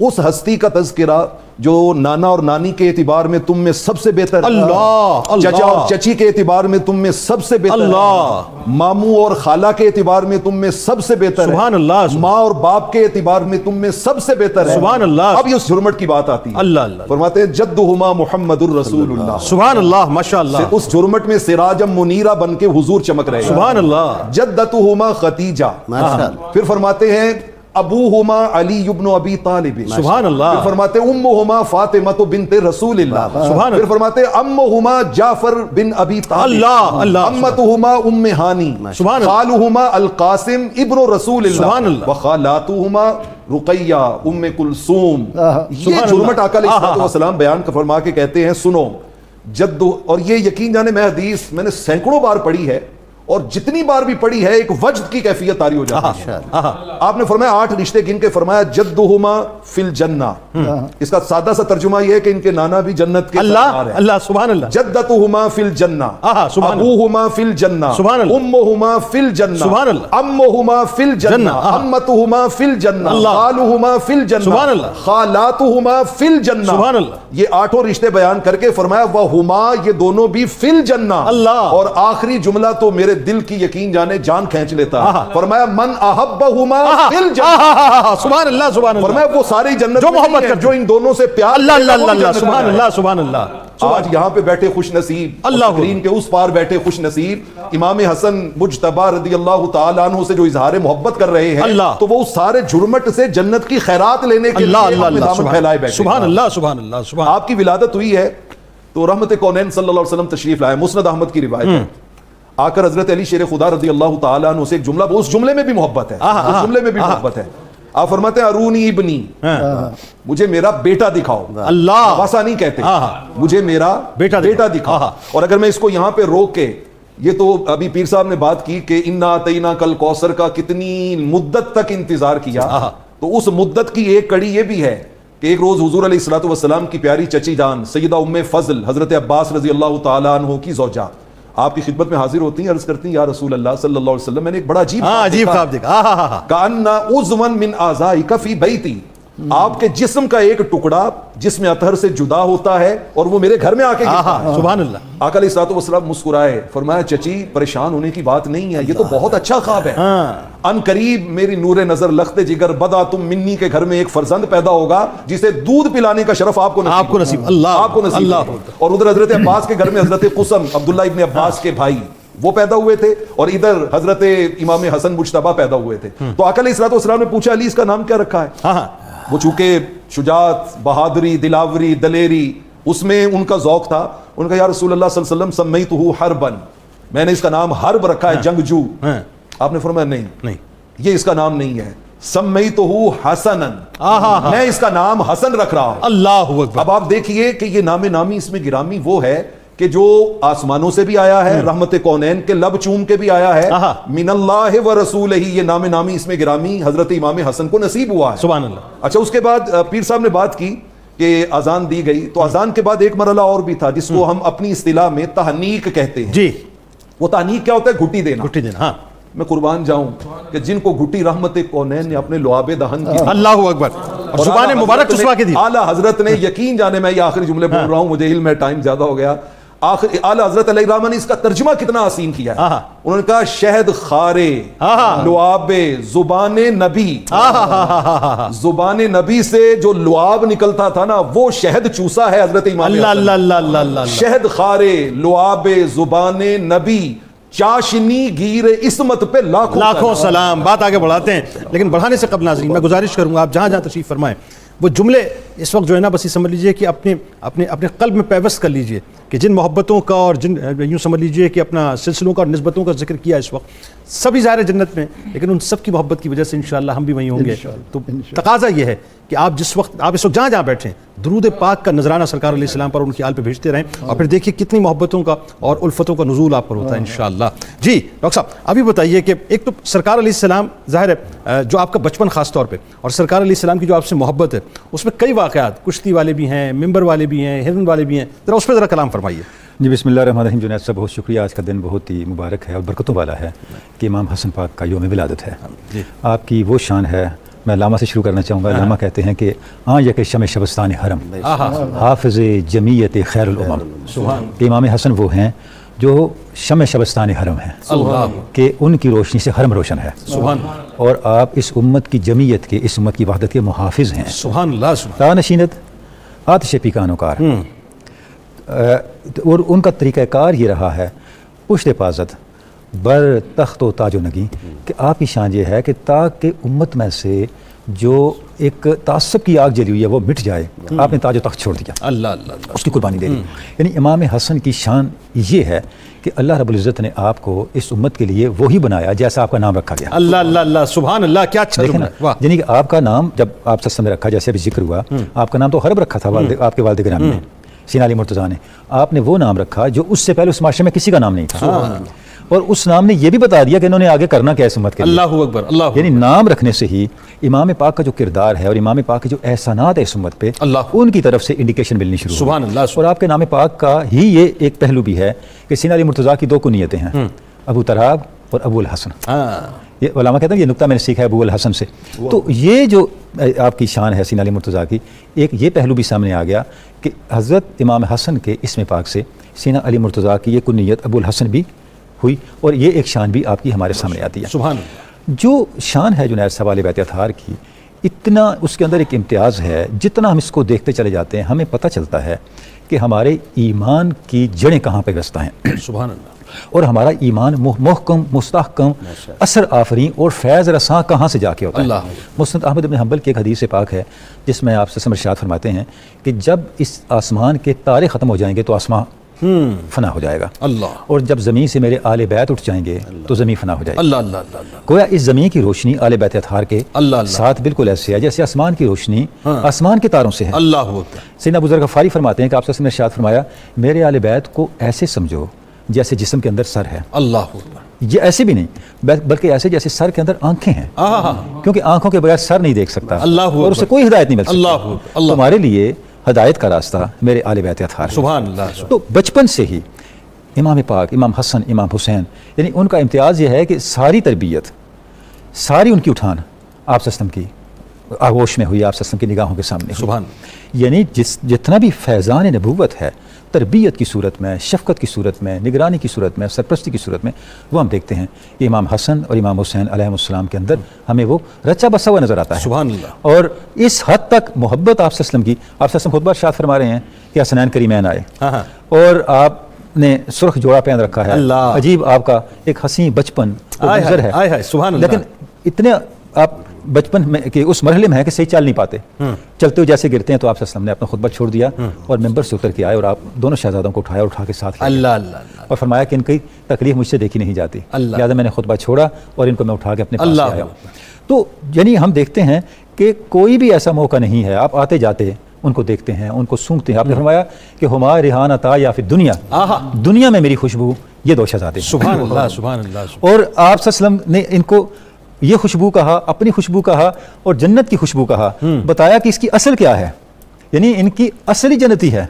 اس ہستی کا تذکرہ جو نانا اور نانی کے اعتبار میں تم میں سب سے بہتر، اللہ، چچا اور چچی کے اعتبار میں تم میں سب سے بہتر، اللہ، ماموں اور خالہ کے اعتبار میں تم میں سب سے بہتر، سبحان اللہ، ماں اور باپ کے اعتبار میں تم میں سب سے بہتر ہے، سبحان اللہ. اب یہ اس جھرمٹ کی بات آتی ہے. اللہ اللہ فرماتے ہیں جدہما محمد الرسول اللہ، سبحان اللہ، ماشاء اللہ. اس جھرمٹ میں سراجم منیرہ بن کے حضور چمک رہے ہیں، سبحان اللہ. جدتہما خدیجہ، ماشاء اللہ. پھر فرماتے ہیں ابوہما علی ابن ابی طالب، سبحان اللہ. پھر فرماتے امہما فاطمہ بنت رسول اللہ، سبحان اللہ. پھر فرماتے امہما جعفر بن ابی طالب، اللہ اللہ. امتہما ام ہانی، سبحان اللہ. خالہما القاسم ابن رسول سبحان اللہ، اللہ. وخالاتہما رقیہ ام کلثوم. یہ سبحان جرمٹ اللہ. آقا علیہ الصلوۃ والسلام بیان فرما کے کہتے ہیں سنو جد، اور یہ یقین جانے میں حدیث میں نے سینکڑوں بار پڑھی ہے، اور جتنی بار بھی پڑھی ہے ایک وجد کی کیفیت طاری ہو جاتی ہے. آپ نے فرمایا 8 رشتے گن کے فرمایا جدہما فی الجنہ. اس کا سادہ سا ترجمہ یہ ہے کہ ان کے نانا بھی جنت کے اللہ سردار ہیں. اللہ سبحان اللہ. جدتہما فی الجنہ، سبحان اللہ. ابوہما فی الجنہ، سبحان اللہ. امہما فی الجنہ، سبحان اللہ. امہما فی الجنہ، جنہ. امتہما فی الجنہ، اللہ. خالہما فی الجنہ، سبحان اللہ. خالاتہما فی الجنہ. سبحان اللہ. یہ 8 رشتے بیان کر کے فرمایا وہما، یہ دونوں بھی فی الجنہ. اللہ. اور آخری جملہ تو میرے دل کی یقین جانے جان کھینچ لیتا ہے. فرمایا من احبہما فی الجنہ. سبحان اللہ سبحان اللہ. فرمایا وہ ساری جنت جو میں محبت نہیں ہیں، کرتے جو ان دونوں سے پیار اللہ اللہ کرتے ہیں، وہ بھی اللہ جنت میں سبحان ہیں. اللہ سبحان اللہ. آج یہاں پہ بیٹھے خوش نصیب، اللہ اسکرین کے اس پار بیٹھے خوش نصیب امام حسن مجتبی رضی اللہ تعالیٰ عنہ سے جو اظہار محبت کر رہے ہیں، اللہ. تو وہ اس سارے جرمٹ سے جنت کی خیرات لینے کے اللہ لیے اللہ اپنے اللہ دامن پھیلائے بیٹھے. سبحان اللہ سبحان اللہ سبحان. آپ کی ولادت ہوئی ہے تو رحمت کونین صلی اللہ علیہ وسلم تشریف لائے. مسند احمد کی روایت ہے، آ کر حضرت علی شیر خدا رضی اللہ تعالیٰ عنہ سے ایک جملہ، اس جملے میں بھی محبت ہے، اس جملے میں بھی محبت ہے. آپ فرماتے ہیں ارونی ابنی، مجھے میرا بیٹا دکھاؤ. اللہ واسا نہیں کہتے، مجھے میرا بیٹا دکھاؤ. اور اگر میں اس کو یہاں پہ روک کے، یہ تو ابھی پیر صاحب نے بات کی کہ انا اعطیناک الکوثر کا کتنی مدت تک انتظار کیا، تو اس مدت کی ایک کڑی یہ بھی ہے کہ ایک روز حضور علیہ الصلوۃ والسلام کی پیاری چچی جان سیدہ ام فضل حضرت عباس رضی اللہ تعالیٰ عنہ کی زوجہ آپ کی خدمت میں حاضر ہوتی ہیں، عرض کرتی ہیں یا رسول اللہ صلی اللہ علیہ وسلم میں نے ایک بڑا عجیب خواب دیکھا. کأن عضوا من اعضائک فی بیتی، آپ کے جسم کا ایک ٹکڑا جس میں اطہر سے جدا ہوتا ہے اور وہ میرے گھر میں آ کے گرتا ہے. سبحان اللہ. آقا علیہ الصلوۃ والسلام مسکرائے، فرمایا چچی پریشان ہونے کی بات نہیں ہے، یہ تو بہت اچھا خواب ہے. ان قریب میری نور نظر لخت جگر بدا تم منی کے گھر میں ایک فرزند پیدا ہوگا جسے دودھ پلانے کا شرف آپ کو نصیب. اللہ آپ کو نصیب. اور ادھر حضرت عباس کے گھر میں حضرت قسم عبداللہ ابن عباس کے بھائی وہ پیدا ہوئے تھے، اور ادھر حضرت امام حسن مجتبی پیدا ہوئے تھے. تو آقا علیہ الصلوۃ والسلام نے پوچھا علی اس کا نام کیا رکھا ہے؟ وہ چونکہ شجاعت، بہادری، دلاوری، دلیری اس میں ان کا ذوق تھا. ان کا یا رسول اللہ صلی اللہ علیہ وسلم سمیتہ حربا، میں نے اس کا نام حرب رکھا ہے، جنگجو. آپ نے فرمایا نہیں، یہ اس کا نام نہیں ہے، سمیتہ حسنا، میں اس کا نام حسن رکھ رہا ہوں. اللہ اکبر. اب آپ دیکھیے کہ یہ نام نامی اس میں گرامی وہ ہے کہ جو آسمانوں سے بھی آیا ہے، رحمت کونین کے لب چوم کے بھی آیا ہے، من اللہ و رسولہ، یہ نام نامی اس میں گرامی حضرت امام حسن کو نصیب ہوا ہے. سبحان اللہ. اچھا اس کے بعد پیر صاحب نے بات کی کہ اذان دی گئی، تو اذان کے بعد ایک مرحلہ اور بھی تھا جس کو ہم اپنی اصطلاح میں تحنیک کہتے ہیں. جی وہ تحنیک کیا ہوتا ہے؟ گھٹی دینا. گھٹی دینا. ہاں میں قربان جاؤں کہ جن کو گھٹی رحمت کونین نے اپنے لعاب دہن کی، اللہ اکبر، اور زبان مبارک چسوا کے دی، اعلیٰ حضرت نے یقین جانے میں یہ آخری جملے بول رہا ہوں، مجھے علم ہے ٹائم زیادہ ہو گیا، اعلیٰ حضرت علیہ الرحمہ نے اس کا ترجمہ کتنا حسین کیا ہے. انہوں نے کہا شہد خارے لعاب زبان نبی، زبان نبی سے جو لعاب نکلتا تھا نا وہ شہد چوسا ہے حضرت امام حسن. شہد خارے لعاب زبان نبی، چاشنی گیر عصمت پہ لاکھوں سلام. بات آگے بڑھاتے ہیں، لیکن بڑھانے سے قبل ناظرین میں گزارش کروں گا آپ جہاں جہاں تشریف فرمائیں وہ جملے اس وقت جو ہے نا بس یہ سمجھ لیجئے کہ اپنے قلب میں پیوست کر لیجئے کہ جن محبتوں کا اور جن یوں سمجھ لیجئے کہ اپنا سلسلوں کا اور نسبتوں کا ذکر کیا اس وقت، سبھی ظاہر جنت میں، لیکن ان سب کی محبت کی وجہ سے انشاءاللہ ہم بھی وہیں ہوں گے. تو تقاضا یہ ہے کہ آپ اس وقت جہاں جہاں بیٹھیں درود پاک کا نذرانہ سرکار علیہ السلام پر ان کی آل پہ بھیجتے رہیں، اور پھر دیکھیے کتنی محبتوں کا اور الفتوں کا نزول آپ پر ہوتا ہے انشاءاللہ. جی ڈاکٹر صاحب ابھی بتائیے کہ ایک تو سرکار علیہ السلام ظاہر ہے جو آپ کا بچپن خاص طور پہ، اور سرکار علیہ السلام کی جو آپ سے محبت ہے اس میں کئی واقعات کشتی والے بھی ہیں، ممبر والے بھی ہیں، ہرن والے بھی ہیں، ذرا اس پہ ذرا کلام فرمائیے. جی بسم اللہ الرحمن الرحیم. جنید صاحب بہت شکریہ، آج کا دن بہت ہی مبارک ہے اور برکتوں والا ہے کہ امام حسن پاک کا یوم ولادت ہے. آپ کی وہ شان ہے، میں علامہ سے شروع کرنا چاہوں گا. علامہ کہتے ہیں کہ یک شمع شبستان حرم، حافظ جمیعت خیر الامم، کہ امام حسن وہ ہیں جو شمع شبستان حرم ہیں، کہ ان کی روشنی سے حرم روشن ہے. اور آپ اس امت کی جمیعت کے، اس امت کی وحدت کے محافظ ہیں. سبحان اللہ. تانشینت آتش پیکانوکار، اور ان کا طریقہ کار یہ رہا ہے پشت پازت بر تخت و تاج و نگیں کہ آپ کی شان یہ ہے کہ تاکہ امت میں سے جو ایک تعصب کی آگ جلی ہوئی ہے وہ مٹ جائے، آپ نے تاج و تخت چھوڑ دیا، اللہ اللہ اس کی قربانی دے دی۔ یعنی امام حسن کی شان یہ ہے کہ اللہ رب العزت نے آپ کو اس امت کے لیے وہی بنایا جیسا آپ کا نام رکھا گیا۔ اللہ اللہ اللہ سبحان اللہ، کیا اچھا دیکھیں نا، واہ، یعنی کہ آپ کا نام جب آپ سسٹم میں رکھا، جیسے ابھی ذکر ہوا، آپ کا نام تو حرب رکھا تھا آپ کے والد گرامی نے، سینا علی مرتضیٰ نے، آپ نے وہ نام رکھا جو اس سے پہلے اس معاشرے میں کسی کا نام نہیں تھا، اور اس نام نے یہ بھی بتا دیا کہ انہوں نے آگے کرنا کیا اس امت کے لیے۔ اللہ اکبر، اللہ یعنی نام رکھنے سے ہی امام پاک کا جو کردار ہے اور امام پاک کے جو احسانات ہے اس امت پہ، اللہ، ان کی طرف سے انڈیکیشن ملنی شروع ہوئی۔ سبحان اللہ، اور آپ کے نام پاک کا ہی یہ ایک پہلو بھی ہے کہ سینا علی مرتضیٰ کی 2 کنیتیں ہیں، ابو تراب اور ابو الحسن۔ یہ علماء کہتے ہیں یہ نکتہ میں نے سیکھا ہے ابو الحسن سے۔ تو یہ جو آپ کی شان ہے سینا علی مرتضیٰ کی، ایک یہ پہلو بھی سامنے آ گیا کہ حضرت امام حسن کے اسم پاک سے سینا علی مرتضیٰ کی یہ کنیت ابو الحسن بھی ہوئی، اور یہ ایک شان بھی آپ کی ہمارے سامنے آتی ہے۔ سبحان اللہ، جو شان ہے جنید صاحب بیت اطہار کی، اتنا اس کے اندر ایک امتیاز ہے، جتنا ہم اس کو دیکھتے چلے جاتے ہیں ہمیں پتہ چلتا ہے کہ ہمارے ایمان کی جڑیں کہاں پہ وابستہ ہیں، سبحان اللہ، اور ہمارا ایمان محکم، مستحکم، اثر آفرین اور فیض رساں کہاں سے جا کے ہوتا ہے۔ اللہ، مسند احمد بن حنبل کی ایک حدیث پاک ہے جس میں آپ سے ارشاد فرماتے ہیں کہ جب اس آسمان کے تارے ختم ہو جائیں گے تو آسمان فنا ہو جائے گا، اللہ، اور جب زمین سے میرے آل بیت اٹھ جائیں گے تو زمین فنا ہو جائے گی۔ اللہ اللہ اللہ اللہ، گویا اس زمین کی روشنی آل بیت اطہار کے اللہ اللہ، ساتھ بالکل ایسے ہے جیسے آسمان کی روشنی آسمان کے تاروں سے ہے۔ اللہ اکبر، سیدنا ابو ذر غفاری فرماتے ہیں کہ آپ نے ارشاد فرمایا میرے آل بیت کو ایسے سمجھو جیسے جسم کے اندر سر ہے، اللہ اکبر، یہ ایسے بھی نہیں بلکہ ایسے جیسے سر کے اندر آنکھیں ہیں، کیونکہ آنکھوں کے بغیر سر نہیں دیکھ سکتا، اللہ اکبر، اور اسے کوئی ہدایت نہیں مل سکتی۔ اللہ اکبر، اللہ، تمہارے لیے ہدایت کا راستہ میرے آل بیت اطہار ہے۔ سبحان اللہ، تو بچپن سے ہی امام پاک، امام حسن، امام حسین، یعنی ان کا امتیاز یہ ہے کہ ساری تربیت، ساری ان کی اٹھان آپ سسٹم کی آغوش میں ہوئی، آپ سسٹم کی نگاہوں کے سامنے ہوئی۔ سبحان، یعنی جتنا بھی فیضان نبوت ہے تربیت کی صورت میں، شفقت کی صورت میں، نگرانی کی صورت میں، سرپرستی کی صورت میں، وہ ہم دیکھتے ہیں کہ امام حسن اور امام حسین علیہ السلام کے اندر ہمیں وہ رچا بسا ہوا نظر آتا ہے۔ سبحان اللہ، اور اس حد تک محبت آپ وسلم کی، آپ وسلم خطبہ ارشاد فرما رہے ہیں کہ حسنین کریمین آئے، اور آپ نے سرخ جوڑا پہن رکھا ہے، اللہ، عجیب آپ کا ایک حسین بچپن منظر ہے، سبحان اللہ، لیکن اتنے آپ بچپن میں کہ اس مرحلے میں ہے کہ صحیح چل نہیں پاتے، چلتے ہوئے جیسے گرتے ہیں، تو آپ صلی اللہ علیہ وسلم نے اپنا خطبہ چھوڑ دیا اور ممبر سے اتر کے آئے اور آپ دونوں شہزادوں کو اٹھایا اور اٹھا کے ساتھ لے گئے، اللہ اللہ، اور فرمایا کہ ان کی تکلیف مجھ سے دیکھی نہیں جاتی، اللہ، لہٰذا میں نے خطبہ چھوڑا اور ان کو میں اٹھا کے اپنے پاس لے اللہ، آیا۔ تو یعنی ہم دیکھتے ہیں کہ کوئی بھی ایسا موقع نہیں ہے، آپ آتے جاتے ان کو دیکھتے ہیں، ان کو سونگتے ہیں۔ آپ نے فرمایا کہ ہما ریحان عطا یا پھر دنیا میں میری خوشبو یہ 2 شہزادے، سبحان اللہ، سبحان اللہ، اور آپ صلی اللہ علیہ وسلم نے ان کو یہ خوشبو کہا، اپنی خوشبو کہا اور جنت کی خوشبو کہا، بتایا کہ اس کی اصل کیا ہے، یعنی ان کی اصلی جنتی ہے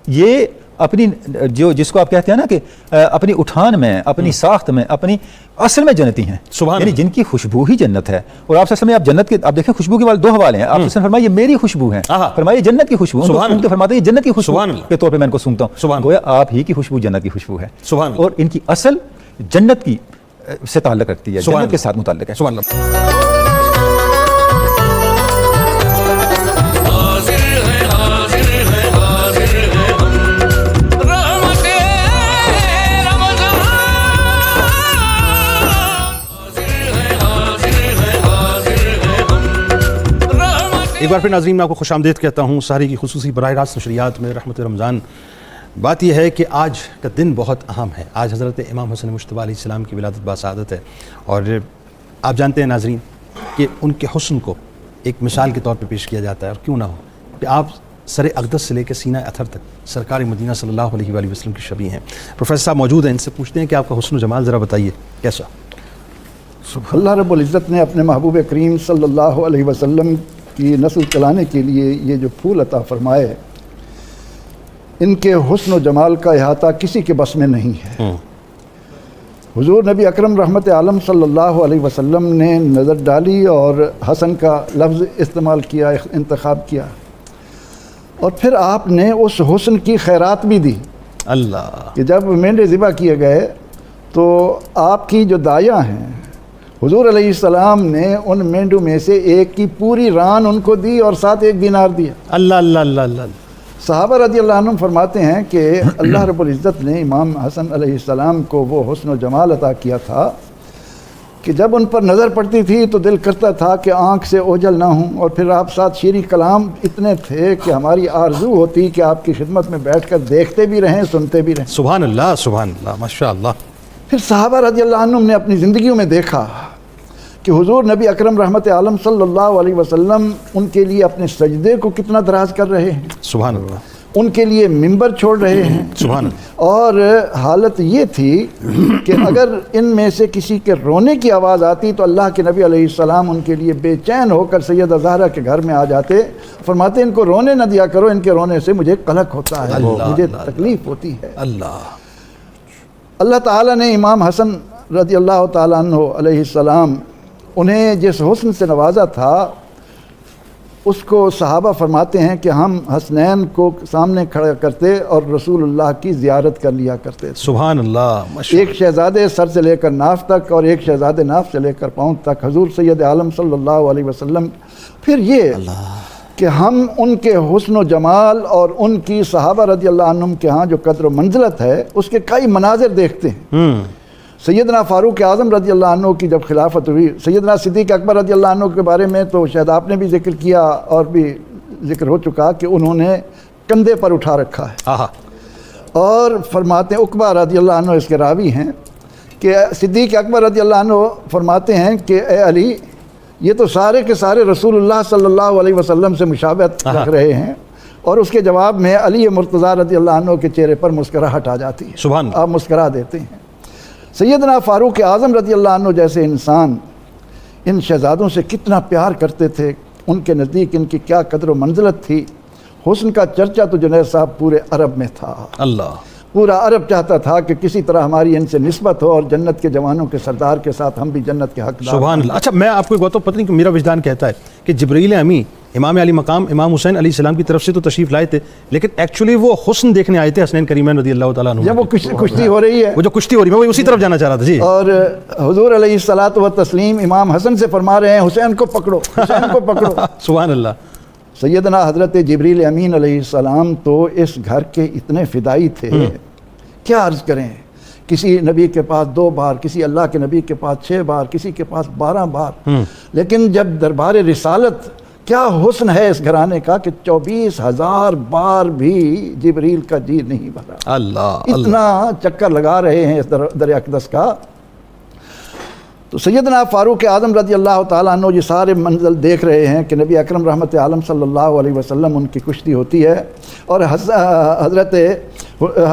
یہ اپنی جو جس کو آپ کہتے ہیں نا کہ اپنی اٹھان میں، اپنی ساخت میں، اپنی اصل میں جنتی ہیں، یعنی جن کی خوشبو ہی جنت ہے۔ اور آپ سے آپ جنت کے آپ دیکھیں خوشبو کے والے 2 حوالے ہیں، آپ سے فرمایا یہ میری خوشبو ہے، فرمایا جنت کی خوشبو، تو فرماتے ہیں جنت کی خوشبو کے طور پہ میں ان کو سونگتا ہوں، گویا آپ ہی کی خوشبو جنت کی خوشبو ہے، اور ان کی اصل جنت کی سے تعلق رکھتی ہے، جنت کے ساتھ متعلق ہے۔ سبحان اللہ، ایک بار پھر ناظرین میں آپ کو خوش آمدید کہتا ہوں سحری کی خصوصی براہ راست نشریات میں رحمت رمضان۔ بات یہ ہے کہ آج کا دن بہت اہم ہے، آج حضرت امام حسن مجتبیٰ علیہ السلام کی ولادت باسعادت ہے، اور آپ جانتے ہیں ناظرین کہ ان کے حسن کو ایک مثال کے طور پہ پیش کیا جاتا ہے، اور کیوں نہ ہو کہ آپ سر اقدس سے لے کے سینہ اطہر تک سرکار مدینہ صلی اللہ علیہ وآلہ وسلم کی شبیہ ہیں۔ پروفیسر صاحب موجود ہیں، ان سے پوچھتے ہیں کہ آپ کا حسن و جمال ذرا بتائیے کیسا؟ اللہ رب العزت نے اپنے محبوب کریم صلی اللہ علیہ وسلم کی نسل چلانے کے لیے یہ جو پھول عطا فرمائے، ان کے حسن و جمال کا احاطہ کسی کے بس میں نہیں ہے۔ حضور نبی اکرم رحمت عالم صلی اللہ علیہ وسلم نے نظر ڈالی اور حسن کا لفظ استعمال کیا، انتخاب کیا، اور پھر آپ نے اس حسن کی خیرات بھی دی۔ اللہ، کہ جب مینڈے ذبح کیے گئے تو آپ کی جو دایاں ہیں حضور علیہ السلام نے ان مینڈوں میں سے ایک کی پوری ران ان کو دی اور ساتھ 1 دینار دیا۔ اللہ اللہ اللہ اللہ، صحابہ رضی اللہ عنہم فرماتے ہیں کہ اللہ رب العزت نے امام حسن علیہ السلام کو وہ حسن و جمال عطا کیا تھا کہ جب ان پر نظر پڑتی تھی تو دل کرتا تھا کہ آنکھ سے اوجھل نہ ہوں، اور پھر آپ ساتھ شیریں کلام اتنے تھے کہ ہماری آرزو ہوتی کہ آپ کی خدمت میں بیٹھ کر دیکھتے بھی رہیں، سنتے بھی رہیں۔ سبحان اللہ ماشاء اللہ۔ پھر صحابہ رضی اللہ عنہم نے اپنی زندگیوں میں دیکھا کہ حضور نبی اکرم رحمت عالم صلی اللہ علیہ وسلم ان کے لیے اپنے سجدے کو کتنا دراز کر رہے ہیں، سبحان اللہ، ان کے لیے ممبر چھوڑ رہے ہیں، سبحان اللہ، اور حالت یہ تھی کہ اگر ان میں سے کسی کے رونے کی آواز آتی تو اللہ کے نبی علیہ السلام ان کے لیے بے چین ہو کر سیدہ زہرا کے گھر میں آ جاتے، فرماتے ان کو رونے نہ دیا کرو، ان کے رونے سے مجھے قلق ہوتا ہے، مجھے تکلیف ہوتی ہے۔ اللہ تعالیٰ نے امام حسن رضی اللہ تعالیٰ عنہ علیہ السلام انہیں جس حسن سے نوازا تھا، اس کو صحابہ فرماتے ہیں کہ ہم حسنین کو سامنے کھڑا کرتے اور رسول اللہ کی زیارت کر لیا کرتے تھے۔ سبحان اللہ، ایک شہزادے سر سے لے کر ناف تک اور ایک شہزادے ناف سے لے کر پاؤں تک حضور سید عالم صلی اللہ علیہ وسلم۔ پھر یہ کہ ہم ان کے حسن و جمال اور ان کی صحابہ رضی اللہ عنہم کے ہاں جو قدر و منزلت ہے اس کے کئی مناظر دیکھتے ہیں۔ سیدنا فاروق اعظم رضی اللہ عنہ کی جب خلافت ہوئی، سیدنا صدیق اکبر رضی اللہ عنہ کے بارے میں تو شاید آپ نے بھی ذکر کیا اور بھی ذکر ہو چکا کہ انہوں نے کندھے پر اٹھا رکھا ہے، اور فرماتے ہیں عقبہ رضی اللہ عنہ اس کے راوی ہیں کہ صدیق اکبر رضی اللہ عنہ فرماتے ہیں کہ اے علی، یہ تو سارے کے سارے رسول اللہ صلی اللہ علیہ وسلم سے مشابہت رکھ رہے ہیں، اور اس کے جواب میں علی مرتضیٰ رضی اللہ عنہ کے چہرے پر مسکراہٹ آ جاتی ہے، سبحان اللہ، آپ مسکرا دیتے ہیں۔ سیدنا فاروق اعظم رضی اللہ عنہ جیسے انسان ان شہزادوں سے کتنا پیار کرتے تھے، ان کے نزدیک ان کی کیا قدر و منزلت تھی۔ حسن کا چرچا تو جنید صاحب پورے عرب میں تھا، اللہ، پورا عرب چاہتا تھا کہ کسی طرح ہماری ان سے نسبت ہو اور جنت کے جوانوں کے سردار کے ساتھ ہم بھی جنت کے حقدار۔ سبحان اللہ۔ اچھا، میں آپ کو ایک بات تو پتہ نہیں کہ میرا وجدان کہتا ہے کہ جبرائیل امی امام علی مقام امام حسین علیہ السلام کی طرف سے تو تشریف لائے تھے، لیکن ایکچولی وہ حسن دیکھنے آئے تھے حسنین کریمین رضی اللہ تعالیٰ عنہ، جب وہ کشتی ہو رہی ہے، وہ جو کشتی ہو رہی ہے، میں اسی طرف جانا چاہ رہا تھا جی، اور حضور علیہ الصلاۃ والتسلیم امام حسن سے فرما رہے ہیں حسین کو پکڑو، حسین کو پکڑو۔ سبحان اللہ۔ سیدنا حضرت جبریل امین علیہ السلام تو اس گھر کے اتنے فدائی تھے، کیا عرض کریں، کسی نبی کے پاس 2 بار، کسی اللہ کے نبی کے پاس 6 بار، کسی کے پاس 12 بار، لیکن جب دربار رسالت، کیا حسن ہے اس گھرانے کا کہ 24,000 بار بھی جبریل کا جی نہیں بھرا، اللہ، اتنا چکر لگا رہے ہیں اس در اقدس کا۔ تو سیدنا فاروق اعظم رضی اللہ تعالیٰ عنہ یہ سارے منزل دیکھ رہے ہیں کہ نبی اکرم رحمت عالم صلی اللہ علیہ وسلم ان کی کشتی ہوتی ہے، اور حضرت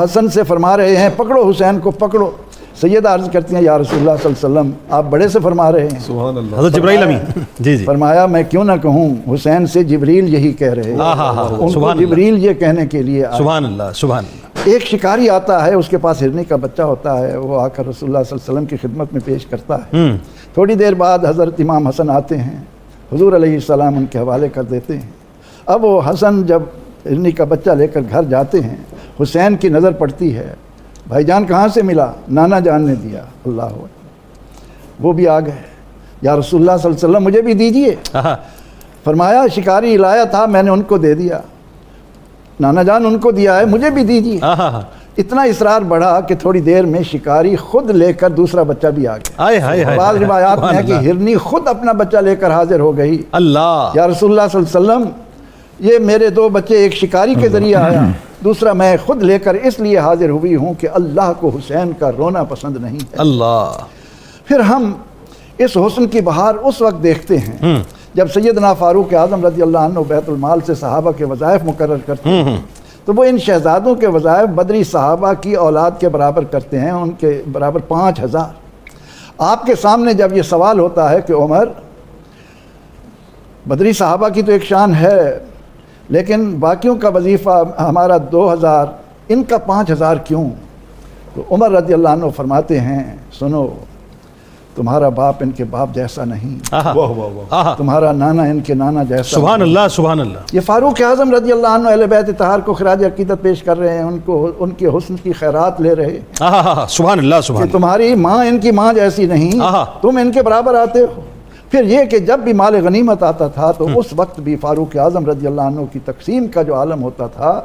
حسن سے فرما رہے ہیں پکڑو حسین کو، پکڑو۔ سیدہ عرض کرتی ہیں یا رسول اللہ صلی اللہ علیہ وسلم آپ بڑے سے فرما رہے ہیں، سبحان اللہ، حضرت جبرائیل امین، جی جی، فرمایا میں کیوں نہ کہوں، حسین سے جبریل یہی کہہ رہے ہیں، ان کو جبریل یہ کہنے کے لیے آئے۔ سبحان اللہ، سبحان اللہ۔ ایک شکاری آتا ہے، اس کے پاس ہرنی کا بچہ ہوتا ہے، وہ آ کر رسول اللہ صلی اللہ علیہ وسلم کی خدمت میں پیش کرتا ہے۔ تھوڑی دیر بعد حضرت امام حسن آتے ہیں، حضور علیہ السلام ان کے حوالے کر دیتے ہیں۔ اب وہ حسن جب ہرنی کا بچہ لے کر گھر جاتے ہیں، حسین کی نظر پڑتی ہے، بھائی جان کہاں سے ملا؟ نانا جان نے دیا۔ اللہ اکبر، وہ بھی آ گئے، یا رسول اللہ صلی اللہ علیہ وسلم مجھے بھی دیجئے۔ فرمایا شکاری لایا تھا، میں نے ان کو دے دیا، نانا جان ان کو دیا ہے، مجھے بھی دیجئے۔ اتنا اصرار بڑھا کہ تھوڑی دیر میں شکاری خود لے کر دوسرا بچہ بھی آ گیا۔ بعض روایات میں ہے کہ ہرنی خود اپنا بچہ لے کر حاضر ہو گئی، اللہ، یا رسول اللہ صلی اللہ علیہ وسلم یہ میرے 2 بچے، ایک شکاری کے ذریعے آیا، دوسرا میں خود لے کر اس لیے حاضر ہوئی ہوں کہ اللہ کو حسین کا رونا پسند نہیں ہے۔ اللہ۔ پھر ہم اس حسن کی بہار اس وقت دیکھتے ہیں جب سیدنا فاروق اعظم رضی اللہ عنہ بیت المال سے صحابہ کے وظائف مقرر کرتے ہیں، تو وہ ان شہزادوں کے وظائف بدری صحابہ کی اولاد کے برابر کرتے ہیں، ان کے برابر 5,000۔ آپ کے سامنے جب یہ سوال ہوتا ہے کہ عمر، بدری صحابہ کی تو ایک شان ہے، لیکن باقیوں کا وظیفہ ہمارا 2,000، ان کا 5,000 کیوں؟ تو عمر رضی اللہ عنہ فرماتے ہیں سنو، تمہارا باپ ان کے باپ جیسا نہیں، تمہارا نانا ان کے نانا جیسا۔ سبحان اللہ، سبحان اللہ۔ یہ فاروق اعظم رضی اللہ عنہ اہل بیت طاہر کو خراج عقیدت پیش کر رہے ہیں، ان کے حسن کی خیرات لے رہے ہیں۔ سبحان اللہ، سبحان اللہ۔ تمہاری ماں ان کی ماں جیسی نہیں، تم ان کے برابر آتے ہو۔ پھر یہ کہ جب بھی مال غنیمت آتا تھا تو اس وقت بھی فاروق اعظم رضی اللہ عنہ کی تقسیم کا جو عالم ہوتا تھا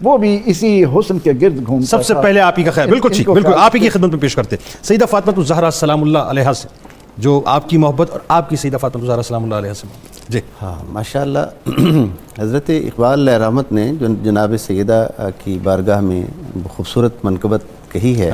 وہ بھی اسی حسن کے گرد گھومتا تھا. سب سے پہلے آپ ہی کا خیر، بالکل ٹھیک، بالکل آپ ہی کی خدمت میں پیش کرتے سیدہ فاطمہ الزہرا سلام اللہ علیہا سے، جو آپ کی محبت اور آپ کی سیدہ فاطمہ الزہرا سلام اللہ علیہا سے. جی ہاں ماشاءاللہ. حضرت اقبال علیہ رحمت نے جو جناب سیدہ کی بارگاہ میں خوبصورت منقبت کہی ہے،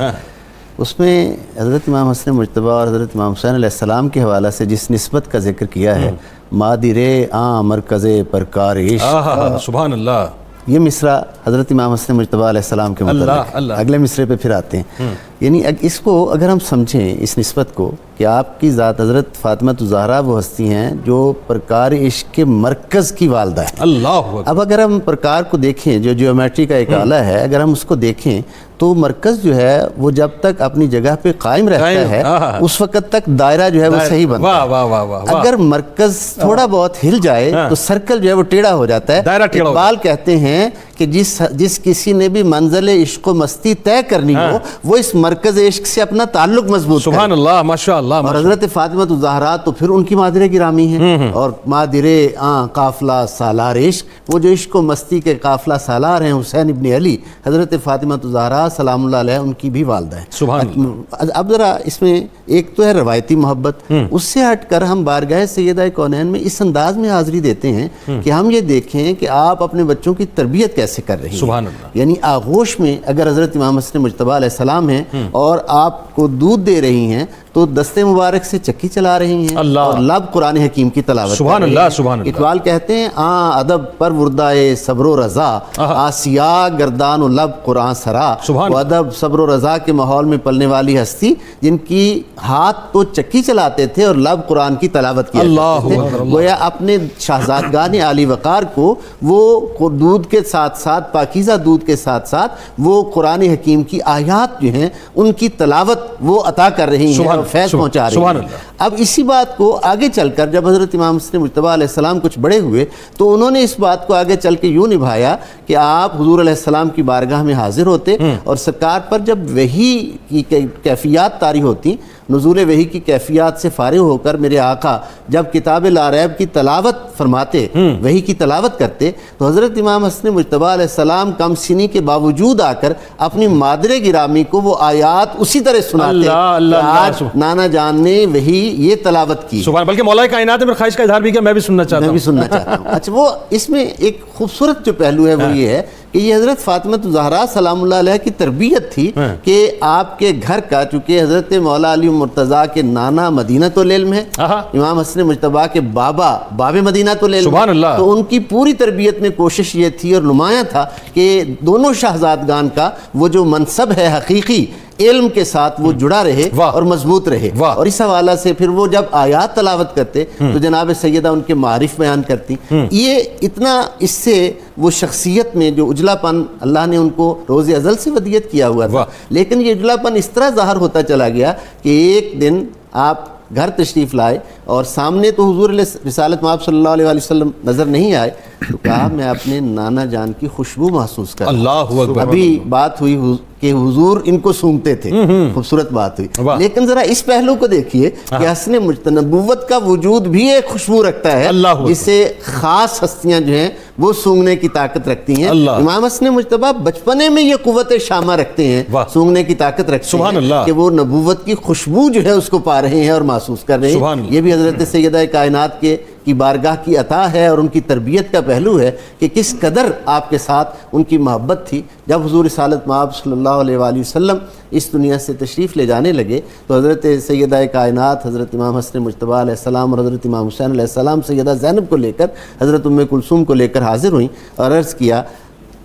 اس میں حضرت امام حسن مجتبی اور حضرت امام حسین علیہ السلام کے حوالہ سے جس نسبت کا ذکر کیا ہے، مادر آں مرکز پرکار عشق، سبحان اللہ، یہ مصرع حضرت امام حسن مجتبی علیہ السلام کے متعلق. اگلے مصرے پہ پھر آتے ہیں. یعنی اس کو اگر ہم سمجھیں اس نسبت کو کہ آپ کی ذات حضرت فاطمہ الزہرا وہ ہستی ہیں جو پرکار عشق کے مرکز کی والدہ ہیں. اللہ. اب اگر ہم پرکار کو دیکھیں، جو جیومیٹری کا ایک آلہ ہے، اگر ہم اس کو دیکھیں تو مرکز جو ہے وہ جب تک اپنی جگہ پہ قائم رہتا ہے اس وقت تک دائرہ جو ہے وہ صحیح بنتا ہے. اگر مرکز تھوڑا بہت ہل جائے تو سرکل جو ہے وہ ٹیڑھا ہو جاتا ہے. اقبال کہتے ہیں کہ جس کسی نے بھی منزل عشق و مستی طے کرنی ہو وہ اس مرکز عشق سے اپنا تعلق مضبوط کرے. سبحان اللہ، ماشاءاللہ. اور حضرت فاطمہ الزہرا تو پھر ان کی مادر گرامی ہیں، اور مادر آں قافلہ سالار عشق، وہ جو عشق و مستی کے قافلہ سالار ہیں حسین ابن علی، حضرت فاطمہ الزہرا سلام اللہ علیہ ان کی بھی والدہ ہیں. سبحان اللہ. اب ذرا اس میں ایک تو ہے روایتی محبت، اس سے ہٹ کر ہم بارگاہ سیدہ کونین میں اس انداز میں حاضری دیتے ہیں کہ ہم یہ دیکھیں کہ آپ اپنے بچوں کی تربیت کیسے کر رہی ہیں. سبحان اللہ. یعنی آغوش میں اگر حضرت امام حسن مجتبی علیہ السلام ہیں اور آپ کو دودھ دے رہی ہیں تو دستے مبارک سے چکی چلا رہی ہیں اور لب قرآن حکیم کی تلاوت. سبحان اللہ، سبحان اللہ. اقبال کہتے ہیں آں ادب پر وردائے صبر و رضا، آسیا گردان و لب قرآن سرا. وہ ادب صبر و رضا کے ماحول میں پلنے والی ہستی جن کی ہاتھ تو چکی چلاتے تھے اور لب قرآن کی تلاوت کیا کرتے تھے. گویا اپنے شہزادگان عالی وقار کو وہ دودھ کے ساتھ ساتھ، پاکیزہ دودھ کے ساتھ ساتھ، وہ قرآن حکیم کی آیات جو ہیں ان کی تلاوت وہ عطا کر رہی ہیں، فیض پہنچا رہی ہیں. اب اسی بات کو آگے چل کر جب حضرت امام حسن مجتبی علیہ السلام کچھ بڑے ہوئے تو انہوں نے اس بات کو آگے چل کے یوں نبھایا کہ آپ حضور علیہ السلام کی بارگاہ میں حاضر ہوتے اور سرکار پر جب وحی کی کیفیات طاری ہوتی، نزول وحی کی کیفیات سے فارغ ہو کر میرے آقا جب کتاب لا ریب کی تلاوت فرماتے، وحی کی تلاوت کرتے، تو حضرت امام حسن مجتبی علیہ السلام کم سنی کے باوجود آ کر اپنی مادر گرامی کو وہ آیات اسی طرح سناتے. آج نانا جان نے وحی یہ تلاوت کی. بلکہ مولا کائنات نے خواہش کا اظہار بھی کیا، میں بھی سننا چاہتا ہوں. اچھا، وہ اس میں ایک خوبصورت جو پہلو ہے وہ یہ ہے کہ یہ حضرت فاطمہ الزہرا سلام اللہ علیہ کی تربیت تھی کہ آپ کے گھر کا، چونکہ حضرت مولا علی مرتضیٰ کے نانا مدینۃ العلم ہے، امام حسن مجتبی کے بابا باب مدینۃ العلم، تو ان کی پوری تربیت میں کوشش یہ تھی اور نمایاں تھا کہ دونوں شہزادگان کا وہ جو منصب ہے حقیقی علم کے ساتھ وہ جڑا رہے اور مضبوط رہے. اور اس حوالہ سے پھر وہ جب آیات تلاوت کرتے تو جناب سیدہ ان کے معارف بیان کرتی. یہ اتنا اس سے وہ شخصیت میں جو اجلا پن اللہ نے ان کو روز ازل سے ودیت کیا ہوا تھا، لیکن یہ اجلا پن اس طرح ظاہر ہوتا چلا گیا کہ ایک دن آپ گھر تشریف لائے اور سامنے تو حضور رسالت مآب صلی اللہ علیہ وآلہ وسلم نظر نہیں آئے، تو کہا میں اپنے نانا جان کی خوشبو محسوس کر رہا ہوں. ابھی بات ہوئی کہ حضور ان کو سونگتے تھے، خوبصورت بات ہوئی. لیکن ذرا اس پہلو کو دیکھیے کہ حسن نبوت کا وجود بھی ایک خوشبو رکھتا ہے جس سے خاص ہستیاں جو ہیں وہ سونگنے کی طاقت رکھتی ہیں. امام حسن مجتبی بچپنے میں یہ قوت شامہ رکھتے ہیں، سونگنے کی طاقت رکھتے ہیں کہ وہ نبوت کی خوشبو جو ہے اس کو پا رہے ہیں اور محسوس کر رہے ہیں. یہ بھی حضرت سیدہ کائنات کی بارگاہ کی عطا ہے اور ان کی تربیت کا پہلو ہے کہ کس قدر آپ کے ساتھ ان کی محبت تھی. جب حضور رسالت مآب صلی اللہ علیہ وآلہ وسلم اس دنیا سے تشریف لے جانے لگے تو حضرت سیدہ کائنات حضرت امام حسن مجتبی علیہ السلام اور حضرت امام حسین علیہ السلام سیدہ زینب کو لے کر حضرت ام کلثوم کو لے کر حاضر ہوئیں اور عرض کیا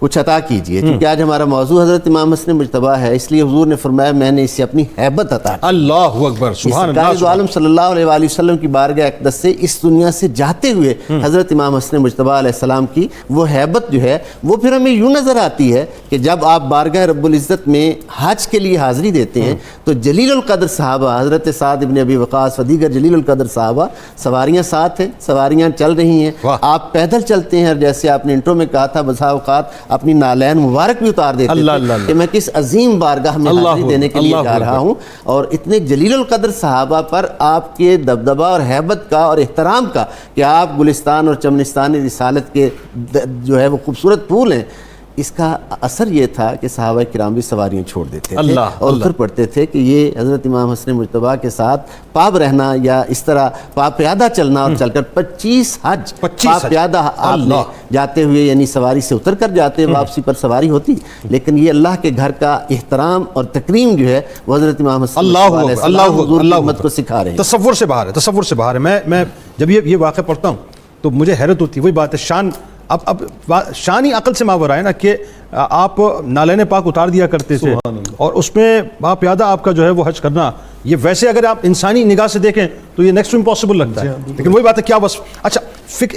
کچھ عطا کیجئے، کیونکہ آج ہمارا موضوع حضرت امام حسن مجتبی ہے، اس لیے حضور نے فرمایا میں نے اسے اپنی ہیبت عطا کی. اللہ اکبر، سبحان اللہ. سرکار عالم صلی اللہ علیہ وآلہ وسلم کی بارگاہ اقدس سے اس دنیا سے جاتے ہوئے حضرت امام حسن مجتبی علیہ السلام کی وہ ہیبت جو ہے وہ پھر ہمیں یوں نظر آتی ہے کہ جب آپ بارگاہ رب العزت میں حج کے لیے حاضری دیتے ہیں تو جلیل القدر صحابہ حضرت سعد ابن ابی وقاص و دیگر جلیل القدر صحابہ، سواریاں ساتھ ہیں، سواریاں چل رہی ہیں، آپ پیدل چلتے ہیں، اور جیسے آپ نے انٹرو میں کہا تھا بسا اوقات اپنی نالین مبارک بھی اتار دیتے تھے کہ میں کس عظیم بارگاہ میں حاضری دینے کے لیے جا رہا ہوں. اور اتنے جلیل القدر صحابہ پر آپ کے دبدبہ اور ہیبت کا اور احترام کا کہ آپ گلستان اور چمنستان رسالت کے جو ہے وہ خوبصورت پھول ہیں، اس کا اثر یہ تھا کہ صحابہ کرام بھی سواریاں چھوڑ دیتے تھے اور اتر پڑتے تھے کہ یہ حضرت امام حسن مجتبیٰ کے ساتھ پاب رہنا یا اس طرح پاب پیادہ چلنا، اور چل کر 25 حج پاب پیادہ آپ نے جاتے ہوئے، یعنی سواری سے اتر کر جاتے، واپسی پر سواری ہوتی، لیکن یہ اللہ کے گھر کا احترام اور تکریم جو ہے وہ حضرت امام حسن حضور کی امت کو سکھا رہے ہیں. تصور سے باہر ہے، تصور سے باہر ہے. میں جب یہ واقعہ پڑھتا ہوں تو مجھے حیرت ہوتی ہے. وہی بات ہے، شان اب شان ہی عقل سے ماورا ہے نا کہ آپ نالین پاک اتار دیا کرتے تھے اور اس میں باپ پیادہ آپ کا جو ہے وہ حج کرنا، یہ ویسے اگر آپ انسانی نگاہ سے دیکھیں تو یہ نیکسٹ ٹو امپاسبل لگتا ہے. لیکن وہی بات ہے کیا بس. اچھا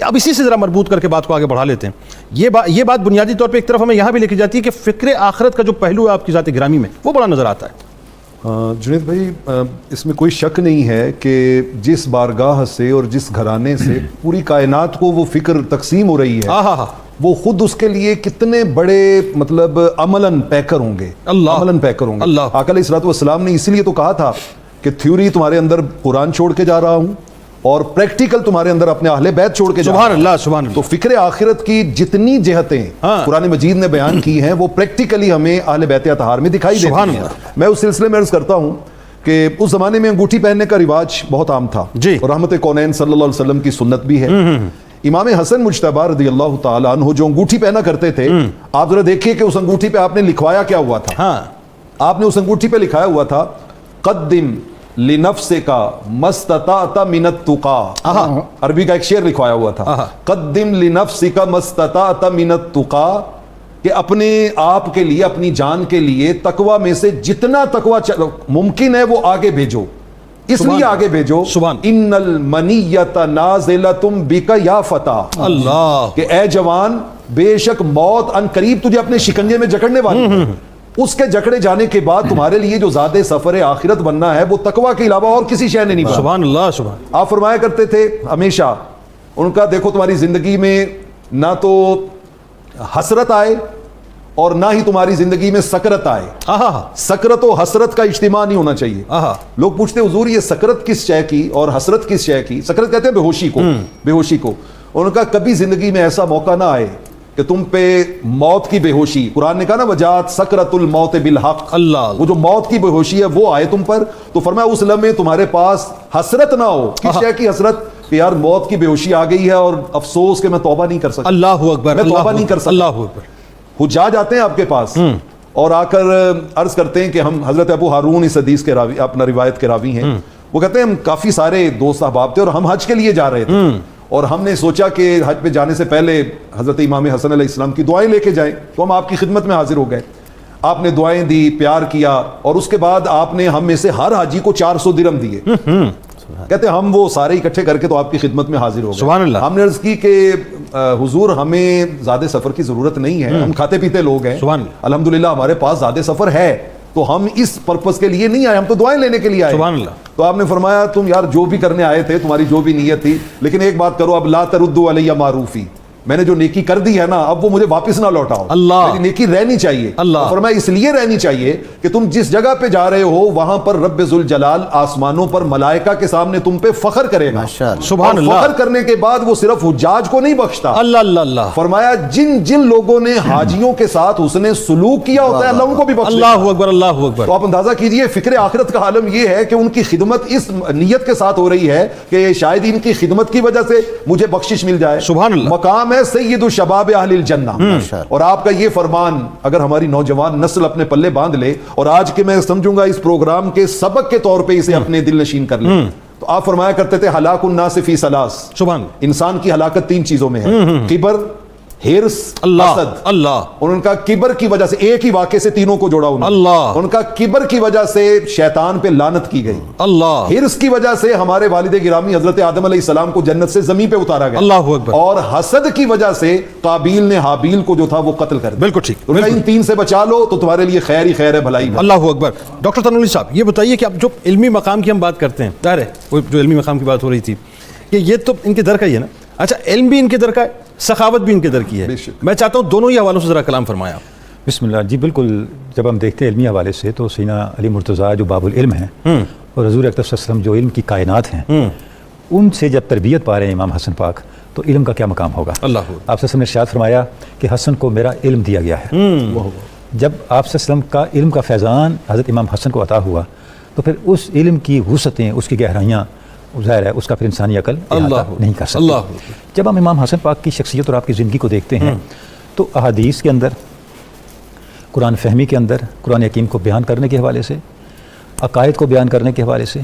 اب اسی سے ذرا مربوط کر کے بات کو آگے بڑھا لیتے ہیں. یہ بات بنیادی طور پہ ایک طرف ہمیں یہاں بھی لے کے جاتی ہے کہ فکر آخرت کا جو پہلو ہے آپ کی ذات گرامی میں وہ بڑا نظر آتا ہے. جنید بھائی، اس میں کوئی شک نہیں ہے کہ جس بارگاہ سے اور جس گھرانے سے پوری کائنات کو وہ فکر تقسیم ہو رہی ہے، وہ خود اس کے لیے کتنے بڑے مطلب عملاً پیکر ہوں گے. عملاً پیکر ہوں گے. آقا علیہ الصلوۃ والسلام نے اسی لیے تو کہا تھا کہ تھیوری تمہارے اندر قرآن چھوڑ کے جا رہا ہوں اور پریکٹیکل تمہارے اندر اپنے اہل بیت چھوڑ کے جا رہا ہوں. سبحان اللہ، سبحان اللہ. تو فکر آخرت کی جتنی جہتیں قرآن مجید نے بیان کی ہیں وہ پریکٹیکلی ہمیں اہل بیت اطہار میں دکھائی دیتی ہیں. میں اس سلسلے میں عرض کرتا ہوں کہ اس زمانے میں انگوٹھی پہننے کا رواج بہت عام تھا اور رحمت کونین صلی اللہ علیہ وسلم کی سنت بھی ہے. امام حسن مجتبیٰ رضی اللہ تعالیٰ عنہ جو انگوٹھی پہنا کرتے تھے، آپ ذرا دیکھیے کہ اس انگوٹھی پہ آپ نے لکھوایا کیا ہوا تھا. آپ نے اس انگوٹھی پہ لکھایا ہوا تھا قدم لنفسک مستطعت من التقى. عربی کا ایک شعر لکھوایا ہوا تھا، قدم لنفسک مستطعت من التقى، کہ اپنے آپ کے لیے، اپنی جان کے لیے تقوی میں سے جتنا تقوی ممکن ہے وہ آگے بھیجو. اس لیے آگے بھیجو ان المنیۃ نازلۃ بک یا فتیٰ، اللہ کہ اے جوان بے شک موت ان قریب تجھے اپنے شکنجے میں جکڑنے والی ہے. اس کے جکڑے جانے کے بعد تمہارے لیے جو زیادہ سفر آخرت بننا ہے وہ تقوی کے علاوہ اور کسی شے نے نہیں بننا. سبحان اللہ، سبحان. آپ فرمایا کرتے تھے ہمیشہ ان کا، دیکھو تمہاری زندگی میں نہ تو حسرت آئے اور نہ ہی تمہاری زندگی میں سکرت آئے. سکرت و حسرت کا اجتماع نہیں ہونا چاہیے. لوگ پوچھتے حضور یہ سکرت کس شے کی اور حسرت کس شے کی؟ سکرت کہتے ہیں بے ہوشی کو. بے ہوشی کو. ان کا کبھی زندگی میں ایسا موقع نہ آئے کہ تم پہ موت کی بے ہوشی، قرآن نے کہا نا وجات سکرت الموت بالحق، اللہ وہ جو موت کی بے ہوشی ہے وہ آئے تم پر. تو فرمایا اس لمحے تمہارے پاس حسرت نہ ہو. کس شے کی حسرت؟ کہ یار موت کی بے ہوشی آ گئی ہے اور افسوس کہ میں توبہ نہیں کر سکتا. اللہ اکبر. میں توبہ نہیں کر سکتا. اللہ اکبر. حجاج آتے ہیں آپ کے پاس اور آ کر عرض کرتے ہیں کہ ہم، حضرت ابو ہارون اس حدیث کے راوی، اپنا روایت کے راوی ہیں، وہ کہتے ہیں ہم کافی سارے دوست احباب تھے اور ہم حج کے لیے جا رہے تھے اور ہم نے سوچا کہ حج پہ جانے سے پہلے حضرت امام حسن علیہ السلام کی دعائیں لے کے جائیں. تو ہم آپ کی خدمت میں حاضر ہو گئے. آپ نے دعائیں دی، پیار کیا اور اس کے بعد آپ نے ہم میں سے ہر حاجی کو 400 درہم دیے. کہتے ہیں ہم وہ سارے اکٹھے کر کے تو آپ کی خدمت میں حاضر ہو گئے. سبحان اللہ. ہم نے عرض کی کہ حضور ہمیں زیادہ سفر کی ضرورت نہیں ہے، ہم کھاتے پیتے لوگ ہیں، الحمدللہ ہمارے پاس زیادہ سفر ہے، تو ہم اس پرپس کے لیے نہیں آئے، ہم تو دعائیں لینے کے لیے آئے. سبحان اللہ. تو آپ نے فرمایا تم یار جو بھی کرنے آئے تھے، تمہاری جو بھی نیت تھی، لیکن ایک بات کرو، اب لا تردوا علی معروفی، میں نے جو نیکی کر دی ہے نا اب وہ مجھے واپس نہ لوٹاؤ. اللہ میری نیکی رہنی چاہیے. اللہ فرمایا اس لیے رہنی چاہیے کہ تم جس جگہ پہ جا رہے ہو وہاں پر رب ذوالجلال آسمانوں پر ملائکہ کے سامنے تم پہ فخر کرے گا. سبحان اللہ. فخر کرنے کے بعد وہ صرف حجاج کو نہیں بخشتا. اللہ اللہ اللہ. فرمایا جن جن لوگوں نے حاجیوں کے ساتھ حسن سلوک کیا ہوتا ہے اللہ ان کو بھی بخشے. اللہ اکبر. اللہ اکبر. تو آپ اندازہ کیجئے فکر آخرت کا عالم یہ ہے کہ ان کی خدمت اس نیت کے ساتھ ہو رہی ہے کہ شاید ان کی خدمت کی وجہ سے مجھے بخشش مل جائے. سبحان اللہ. مقام ہے سید الشباب اہل الجنہ. اور آپ کا یہ فرمان اگر ہماری نوجوان نسل اپنے پلے باندھ لے اور آج کے میں سمجھوں گا اس پروگرام کے سبق کے طور پہ اسے اپنے دل نشین کر لیں تو آپ فرمایا کرتے تھے ہلاک الناس فی ثلاث. سبحان. انسان کی ہلاکت 3 چیزوں میں ہے، کبر، حرص، حسد. اللہ. اور ان کا کبر کی وجہ سے ایک ہی واقعے سے تینوں کو جوڑا انہوں نے. اللہ. ان کا کبر کی وجہ سے شیطان پہ لعنت کی گئی. اللہ. حرص کی وجہ سے ہمارے والد گرامی حضرت آدم علیہ السلام کو جنت سے زمین پہ اتارا گیا. اللہ اکبر. اور حسد کی وجہ سے قابیل نے حابیل کو جو تھا وہ قتل کر دیا. بالکل ٹھیک. ان 3 سے بچا لو تو تمہارے لیے خیر ہی خیر ہے، بھلائی. اللہ اکبر. ڈاکٹر تنوری صاحب یہ بتائیے کہ اب جو علمی مقام کی ہم بات کرتے ہیں، ظاہر ہے وہ جو علمی مقام کی بات ہو رہی تھی کہ یہ تو ان کے در کا ہی ہے نا. اچھا علم بھی ان کے در کا ہے سخاوت بھی ان کے اندر کی ہے. میں چاہتا ہوں دونوں ہی حوالوں سے ذرا کلام فرمائیں آپ. بسم اللہ. جی بالکل، جب ہم دیکھتے ہیں علمی حوالے سے تو سیدنا علی مرتضیٰ جو باب العلم ہیں اور حضور اکرم صلی اللہ علیہ وسلم جو علم کی کائنات ہیں، ان سے جب تربیت پا رہے ہیں امام حسن پاک، تو علم کا کیا مقام ہوگا. اللہ آپ صلی اللہ علیہ وسلم نے ارشاد فرمایا کہ حسن کو میرا علم دیا گیا ہے. جب آپ صلی اللہ علیہ وسلم کا علم کا فیضان حضرت امام حسن کو عطا ہوا تو پھر اس علم کی وسعتیں، اس کی گہرائیاں، ظاہر ہے اس کا پھر انسانی عقل احاطہ نہیں کر سکتی. جب ہم امام حسن پاک کی شخصیت اور آپ کی زندگی کو دیکھتے ہیں تو احادیث کے اندر، قرآن فہمی کے اندر، قرآن حکیم کو بیان کرنے کے حوالے سے، عقائد کو بیان کرنے کے حوالے سے،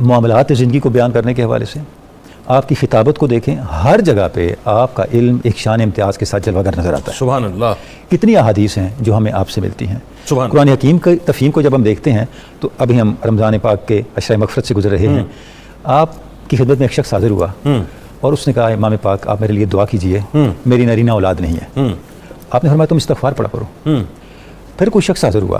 معاملات زندگی کو بیان کرنے کے حوالے سے، آپ کی خطابت کو دیکھیں، ہر جگہ پہ آپ کا علم ایک شان امتیاز کے ساتھ جلوہ گر نظر آتا ہے. سبحان اللہ. کتنی احادیث ہیں جو ہمیں آپ سے ملتی ہیں. قرآن حکیم کی تفہیم کو جب ہم دیکھتے ہیں تو ابھی ہم رمضان پاک کے عشرہ مغفرت سے گزر رہے ہیں. آپ کی خدمت میں ایک شخص حاضر ہوا اور اس نے کہا امام پاک آپ میرے لیے دعا کیجئے، میری نرینہ اولاد نہیں ہے. آپ نے فرمایا تم استغفار پڑھا کرو. پھر کوئی شخص حاضر ہوا،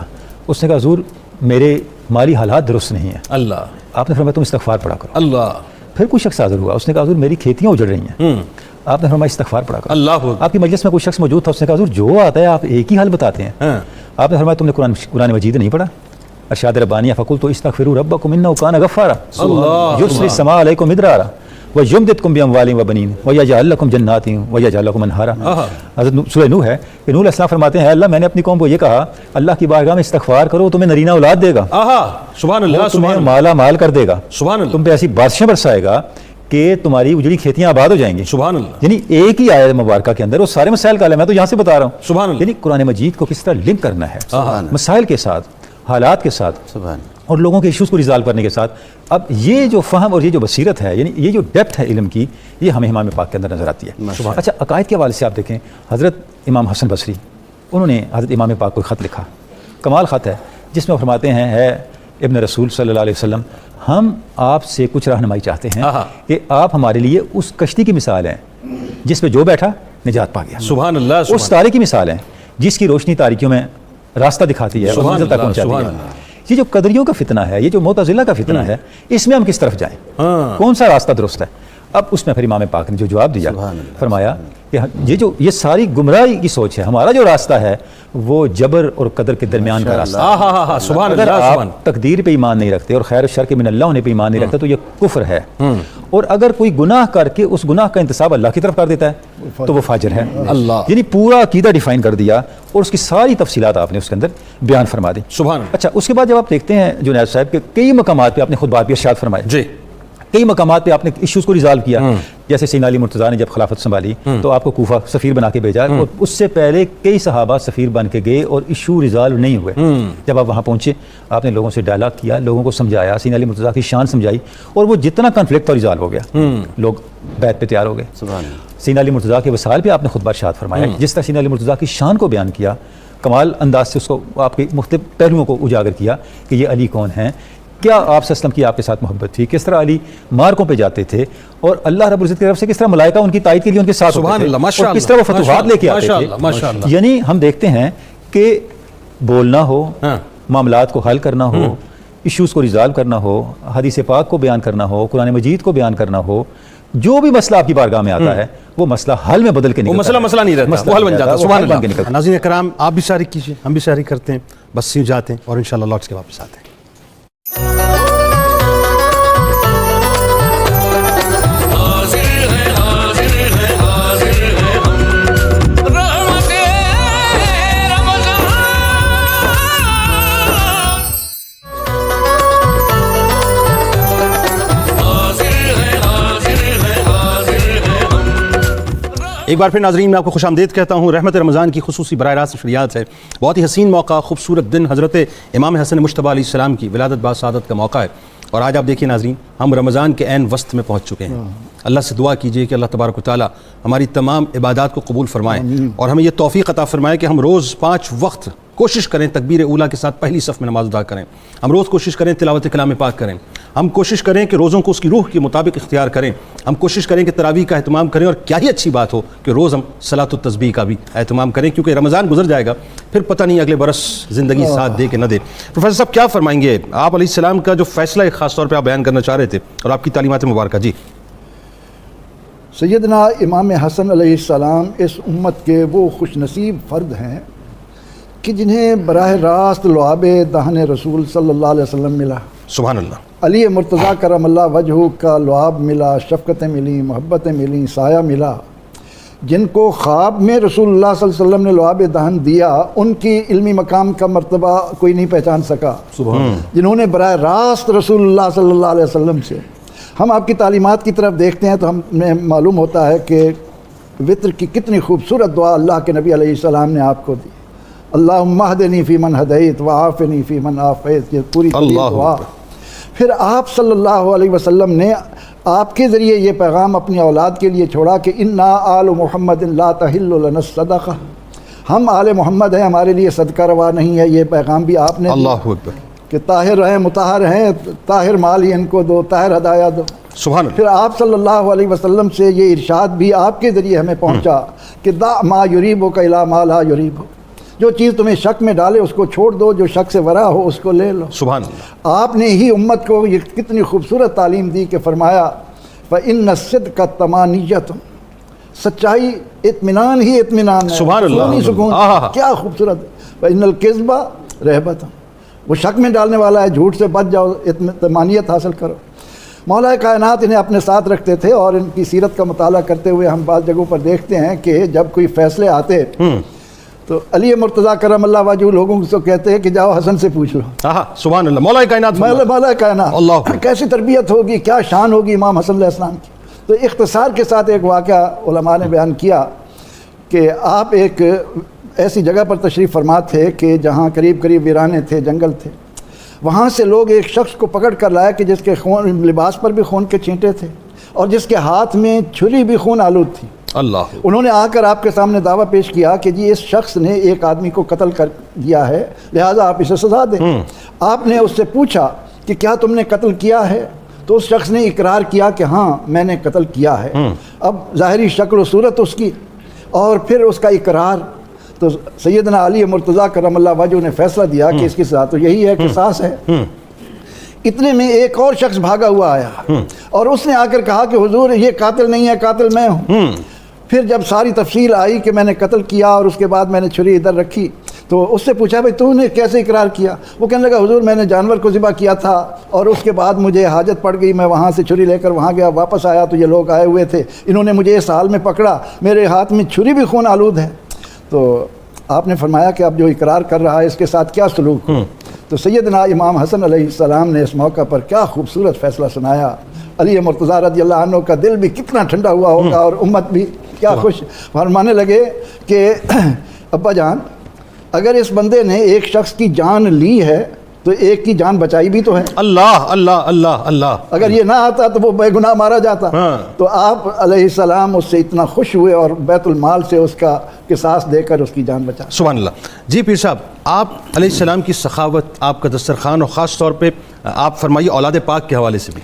اس نے کہا حضور میرے مالی حالات درست نہیں ہیں. اللہ. آپ نے فرمایا تم استغفار پڑھا کرو. اللہ. پھر کوئی شخص حاضر ہوا، اس نے کہا حضور میری کھیتیاں اجڑ رہی ہیں. آپ نے فرمایا استغفار پڑھا کرو. اللہ. آپ کی مجلس میں کوئی شخص موجود تھا، اس نے کہا حضور جو آتا ہے آپ ایک ہی حل بتاتے ہیں. آپ نے فرمایا تم نے قرآن مجید نہیں پڑھا؟ ارشاد ربانی فقلت استغفروا ربکم انہ کان غفارا یرسل السماء علیکم مدرارا ویمددکم باموال وبنین ویجعل لکم جنات ویجعل لکم انہارا. حضرت سورہ نوح ہے کہ نوح علیہ السلام فرماتے ہیں اللہ میں نے اپنی قوم کو یہ کہا اللہ کی بارگاہ میں استغفار کرو تمہیں نرینہ اولاد دے گا. سبحان اللہ. تمہیں مالا مال کر دے گا. سبحان اللہ. تم پہ ایسی بارشیں برسائے گا کہ تمہاری اجڑی کھیتیاں آباد ہو جائیں گی. سبحان اللہ. یعنی ایک ہی آیت مبارکہ کے اندر وہ سارے مسائل کا حل ہے. میں تو یہاں سے بتا رہا ہوں. سبحان اللہ. یعنی قرآن مجید کو کس طرح لنک کرنا ہے مسائل کے ساتھ، حالات کے ساتھ اور لوگوں کے ایشوز کو ریزالو کرنے کے ساتھ. اب یہ جو فہم اور یہ جو بصیرت ہے، یعنی یہ جو ڈیپتھ ہے علم کی، یہ ہمیں امام پاک کے اندر نظر آتی ہے. اچھا عقائد کے حوالے سے آپ دیکھیں، حضرت امام حسن بصری انہوں نے حضرت امام پاک کو خط لکھا، کمال خط ہے، جس میں فرماتے ہیں ہے ابن رسول صلی اللہ علیہ وسلم ہم آپ سے کچھ رہنمائی چاہتے ہیں کہ آپ ہمارے لیے اس کشتی کی مثال ہیں جس پہ جو بیٹھا نجات پا گیا. سبحان اللہ. اس تارے کی مثال ہیں جس کی روشنی تاریکیوں میں راستہ دکھاتی ہے اور منزل تک پہنچاتی ہے. یہ جو قدریوں کا فتنہ ہے، یہ جو معتزلہ کا فتنہ ہے، اس میں ہم کس طرف جائیں؟ کون سا راستہ درست ہے؟ اب اس میں پھر امام پاک نے جو جواب دیا، فرمایا کہ یہ ساری گمراہی کی سوچ ہے. ہمارا جو راستہ ہے وہ جبر اور قدر کے درمیان کا راستہ ہے. اگر آپ تقدیر پہ ایمان نہیں رکھتے اور خیر و شر کے من اللہ ہونے پہ ایمان نہیں رکھتے تو یہ کفر ہے. اور اگر کوئی گناہ کر کے اس گناہ کا انتساب اللہ کی طرف کر دیتا ہے تو وہ فاجر ہے. یعنی پورا عقیدہ ڈیفائن کر دیا اور اس کی ساری تفصیلات آپ نے اس کے اندر بیان فرما دی. اچھا اس کے بعد جب آپ دیکھتے ہیں جنید صاحب کے کئی مقامات پہ آپ نے خطبات بھی ارشاد فرمائے، جی کئی مقامات پہ آپ نے ایشوز کو ریزالو کیا. جیسے سیدنا علی مرتضیٰ نے جب خلافت سنبھالی تو آپ کو کوفہ سفیر بنا کے بھیجا اور اس سے پہلے کئی صحابہ سفیر بن کے گئے اور ایشو ریزالو نہیں ہوئے. جب آپ وہاں پہنچے آپ نے لوگوں سے ڈائلاگ کیا، لوگوں کو سمجھایا، سیدنا علی مرتضیٰ کی شان سمجھائی اور وہ جتنا کنفلکٹ تھا ریزالو ہو گیا. لوگ بیعت پہ تیار ہو گئے. سیدنا علی مرتضیٰ کے وصال پہ آپ نے خطبہ ارشاد فرمایا. جس طرح سیدنا علی مرتضیٰ کی شان کو بیان کیا، کمال انداز سے اس کو آپ کے مختلف پہلوؤں کو اجاگر کیا کہ یہ علی کون ہیں، کیا آپ صلی اللہ علیہ وسلم کی آپ کے ساتھ محبت تھی، کس طرح علی مارکوں پہ جاتے تھے اور اللہ رب العزت کی طرف سے کس طرح ملائکہ ان کی تائید کے لیے ان کے ساتھ ہوتے تھے اور کس طرح وہ فتوحات لے کے آتے تھے. یعنی ہم دیکھتے ہیں کہ بولنا ہو، معاملات کو حل کرنا ہو، ایشوز کو ریزالو کرنا ہو، حدیث پاک کو بیان کرنا ہو، قرآن مجید کو بیان کرنا ہو، جو بھی مسئلہ آپ کی بارگاہ میں آتا ہے وہ مسئلہ حل میں بدل کے نکلتا ہے. مسئلہ نہیں رہتا، وہ حل بن جاتا ہے. سبحان اللہ. ناظرین کرام آپ بھی شارک کیجیے، ہم بھی شارک کرتے ہیں، بس یوں جاتے ہیں اور انشاءاللہ لوٹس کے واپس آتے ہیں. ایک بار پھر ناظرین میں آپ کو خوش آمدید کہتا ہوں. رحمت رمضان کی خصوصی براہ راست نشریات ہے. بہت ہی حسین موقع، خوبصورت دن، حضرت امام حسن مجتبیٰ علیہ السلام کی ولادت باسعادت کا موقع ہے. اور آج آپ دیکھیے ناظرین ہم رمضان کے عین وسط میں پہنچ چکے ہیں. اللہ سے دعا کیجئے کہ اللہ تبارک و تعالیٰ ہماری تمام عبادات کو قبول فرمائے اور ہمیں یہ توفیق عطا فرمائے کہ ہم روز 5 وقت کوشش کریں تکبیر اولیٰ کے ساتھ پہلی صف میں نماز ادا کریں. ہم روز کوشش کریں تلاوت کلام پاک کریں. ہم کوشش کریں کہ روزوں کو اس کی روح کے مطابق اختیار کریں. ہم کوشش کریں کہ تراویح کا اہتمام کریں اور کیا ہی اچھی بات ہو کہ روز ہم صلاۃ التسبیح کا بھی اہتمام کریں کیونکہ رمضان گزر جائے گا پھر پتہ نہیں اگلے برس زندگی ساتھ دے کہ نہ دے. پروفیسر صاحب کیا فرمائیں گے آپ علیہ السلام کا جو فیصلہ ایک خاص طور پہ آپ بیان کرنا چاہ رہے تھے اور آپ کی تعلیمات مبارکہ؟ جی سیدنا امام حسن علیہ السلام اس امت کے وہ خوش نصیب فرد ہیں کہ جنہیں براہ راست لعاب دہن رسول صلی اللہ علیہ وسلم ملا. سبحان اللہ. علی مرتضیٰ کرم اللہ وجہہ کا لعاب ملا، شفقتیں ملیں، محبتیں ملیں، سایہ ملا. جن کو خواب میں رسول اللہ صلی اللہ علیہ وسلم نے لعاب دہن دیا، ان کی علمی مقام کا مرتبہ کوئی نہیں پہچان سکا. جنہوں نے براہ راست رسول اللہ صلی اللہ علیہ وسلم سے، ہم آپ کی تعلیمات کی طرف دیکھتے ہیں تو ہمیں معلوم ہوتا ہے کہ وطر کی کتنی خوبصورت دعا اللہ کے نبی علیہ السلام نے آپ کو دی. اللہم اہدنی فی من ہدیت وعافنی فی من عافیت، یہ پوری دعا. پھر آپ صلی اللہ علیہ وسلم نے آپ کے ذریعے یہ پیغام اپنی اولاد کے لیے چھوڑا کہ انا آل محمد لا تحل لنا الصدقہ، ہم آل محمد ہیں، ہمارے لیے صدقہ روا نہیں ہے. یہ پیغام بھی آپ نے اللہ اکبر. کہ طاہر ہیں، مطہر ہیں، طاہر مال ہی ان کو دو، طاہر ہدایہ دو. سبحان اللہ. پھر آپ صلی اللہ علیہ وسلم سے یہ ارشاد بھی آپ کے ذریعے ہمیں پہنچا کہ دا ما یریبک الی ما لا یریبک، جو چیز تمہیں شک میں ڈالے اس کو چھوڑ دو، جو شک سے ورا ہو اس کو لے لو. سبحان اللہ. آپ نے ہی امت کو یہ کتنی خوبصورت تعلیم دی کہ فرمایا فَإِنَّ الصِّدْقَ طَمَانِيَّةٌ، سچائی اطمینان ہی اطمینان ہے. سبحان اللہ. سکون. کیا خوبصورت. وَإِنَّ الْكِذْبَ رَهْبَةٌ، وہ شک میں ڈالنے والا ہے، جھوٹ سے بچ جاؤ، اطمینانیت حاصل کرو. مولا کائنات انہیں اپنے ساتھ رکھتے تھے، اور ان کی سیرت کا مطالعہ کرتے ہوئے ہم بعض جگہوں پر دیکھتے ہیں کہ جب کوئی فیصلے آتے تو علی مرتضیٰ کرم اللہ وجہہ لوگوں کو کہتے ہیں کہ جاؤ حسن سے پوچھ لو. سبحان اللہ. مولا کائنات، مولا کائنات، اللہ کیسی تربیت ہوگی، کیا شان ہوگی امام حسن علیہ السلام کی. تو اختصار کے ساتھ ایک واقعہ علماء نے بیان کیا کہ آپ ایک ایسی جگہ پر تشریف فرما تھے کہ جہاں قریب قریب ویرانے تھے، جنگل تھے. وہاں سے لوگ ایک شخص کو پکڑ کر لائے کہ جس کے خون، لباس پر بھی خون کے چھینٹے تھے اور جس کے ہاتھ میں چھری بھی خون آلود تھی. اللہ. انہوں نے آ کر آپ کے سامنے دعویٰ پیش کیا کہ جی اس شخص نے ایک آدمی کو قتل کر دیا ہے، لہٰذا آپ اسے سزا دیں. آپ نے اس سے پوچھا کہ کیا تم نے قتل کیا ہے؟ تو اس شخص نے اقرار کیا کہ ہاں میں نے قتل کیا ہے. اب ظاہری شکل و صورت اس کی اور پھر اس کا اقرار، تو سیدنا علی مرتضیٰ کرم اللہ وجہہ نے فیصلہ دیا کہ اس کی سزا تو یہی ہے، قصاص ہے. اتنے میں ایک اور شخص بھاگا ہوا آیا اور اس نے آ کر کہا کہ حضور یہ قاتل نہیں ہے، قاتل میں ہوں. پھر جب ساری تفصیل آئی کہ میں نے قتل کیا اور اس کے بعد میں نے چھری ادھر رکھی، تو اس سے پوچھا بھائی تو نے کیسے اقرار کیا؟ وہ کہنے لگا حضور میں نے جانور کو ذبح کیا تھا اور اس کے بعد مجھے حاجت پڑ گئی، میں وہاں سے چھری لے کر وہاں گیا، واپس آیا تو یہ لوگ آئے ہوئے تھے، انہوں نے مجھے اس حال میں پکڑا، میرے ہاتھ میں چھری بھی خون آلود ہے. تو آپ نے فرمایا کہ اب جو اقرار کر رہا ہے اس کے ساتھ کیا سلوک ہو؟ تو سیدنا امام حسن علیہ السلام نے اس موقع پر کیا خوبصورت فیصلہ سنایا. علی مرتضیٰ رضی اللہ عنہ کا دل بھی کتنا ٹھنڈا ہوا ہوگا اور امت بھی کیا خوش. فرمانے لگے کہ ابا جان، اگر اس بندے نے ایک شخص کی جان لی ہے تو ایک کی جان بچائی بھی تو ہے. اللہ اللہ اللہ اللہ. اگر یہ نہ آتا تو وہ بے گناہ مارا جاتا. تو آپ علیہ السلام اس سے اتنا خوش ہوئے اور بیت المال سے اس کا قصاص دے کر اس کی جان بچا. سبحان اللہ. جی پیر صاحب، آپ علیہ السلام کی سخاوت، آپ کا دسترخوان، اور خاص طور پہ آپ فرمائیے اولاد پاک کے حوالے سے بھی.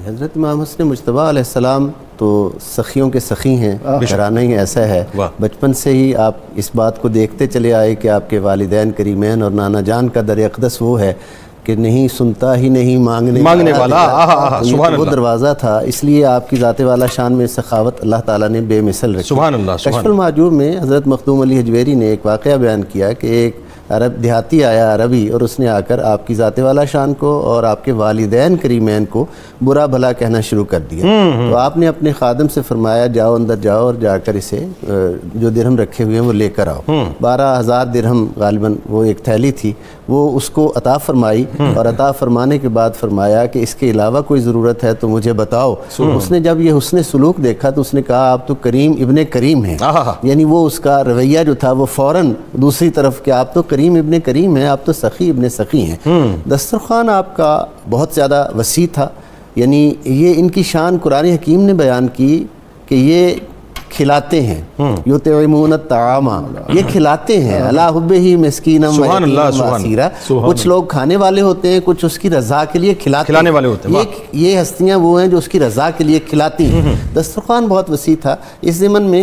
حضرت امام حسن مجتبیٰ علیہ السلام تو سخیوں کے سخی ہیں، گھرانہ ہی ایسا ہے. بچپن سے ہی آپ اس بات کو دیکھتے چلے آئے کہ آپ کے والدین کریمین اور نانا جان کا در اقدس وہ ہے کہ نہیں سنتا ہی نہیں مانگنے والا وہ دروازہ تھا. اس لیے آپ کی ذات والا شان میں سخاوت اللہ تعالیٰ نے بے مثل رکھی. سبحان اللہ. کشف المحجوب میں حضرت مخدوم علی حجویری نے ایک واقعہ بیان کیا کہ ایک عرب دیہاتی آیا، عربی، اور اس نے آ کر آپ کی ذات والا شان کو اور آپ کے والدین کریمین کو برا بھلا کہنا شروع کر دیا. تو آپ نے اپنے خادم سے فرمایا جاؤ اندر جاؤ اور جا کر اسے جو درہم رکھے ہوئے ہیں وہ لے کر آؤ. 12,000 درہم غالباً وہ ایک تھیلی تھی، وہ اس کو عطا فرمائی اور عطا فرمانے کے بعد فرمایا کہ اس کے علاوہ کوئی ضرورت ہے تو مجھے بتاؤ. اس نے جب یہ حسن سلوک دیکھا تو اس نے کہا آپ تو کریم ابن کریم ہیں. یعنی وہ اس کا رویہ جو تھا وہ فوراً دوسری طرف کہ آپ تو کریم ابن کریم ہیں، آپ تو سخی ابن سخی ہیں. دسترخوان آپ کا بہت زیادہ وسیع تھا. یعنی یہ ان کی شان قرآن حکیم نے بیان کی کہ یہ کھلاتے ہیں، یطعمون الطعام، یہ کھلاتے ہیں، علی حبہ مسکینا واسیرا. کچھ لوگ کھانے والے ہوتے ہیں، کچھ اس کی رضا کے لیے کھلانے والے ہوتے ہیں. یہ ہستیاں وہ ہیں جو اس کی رضا کے لیے کھلاتی ہیں. دسترخوان بہت وسیع تھا. اس ضمن میں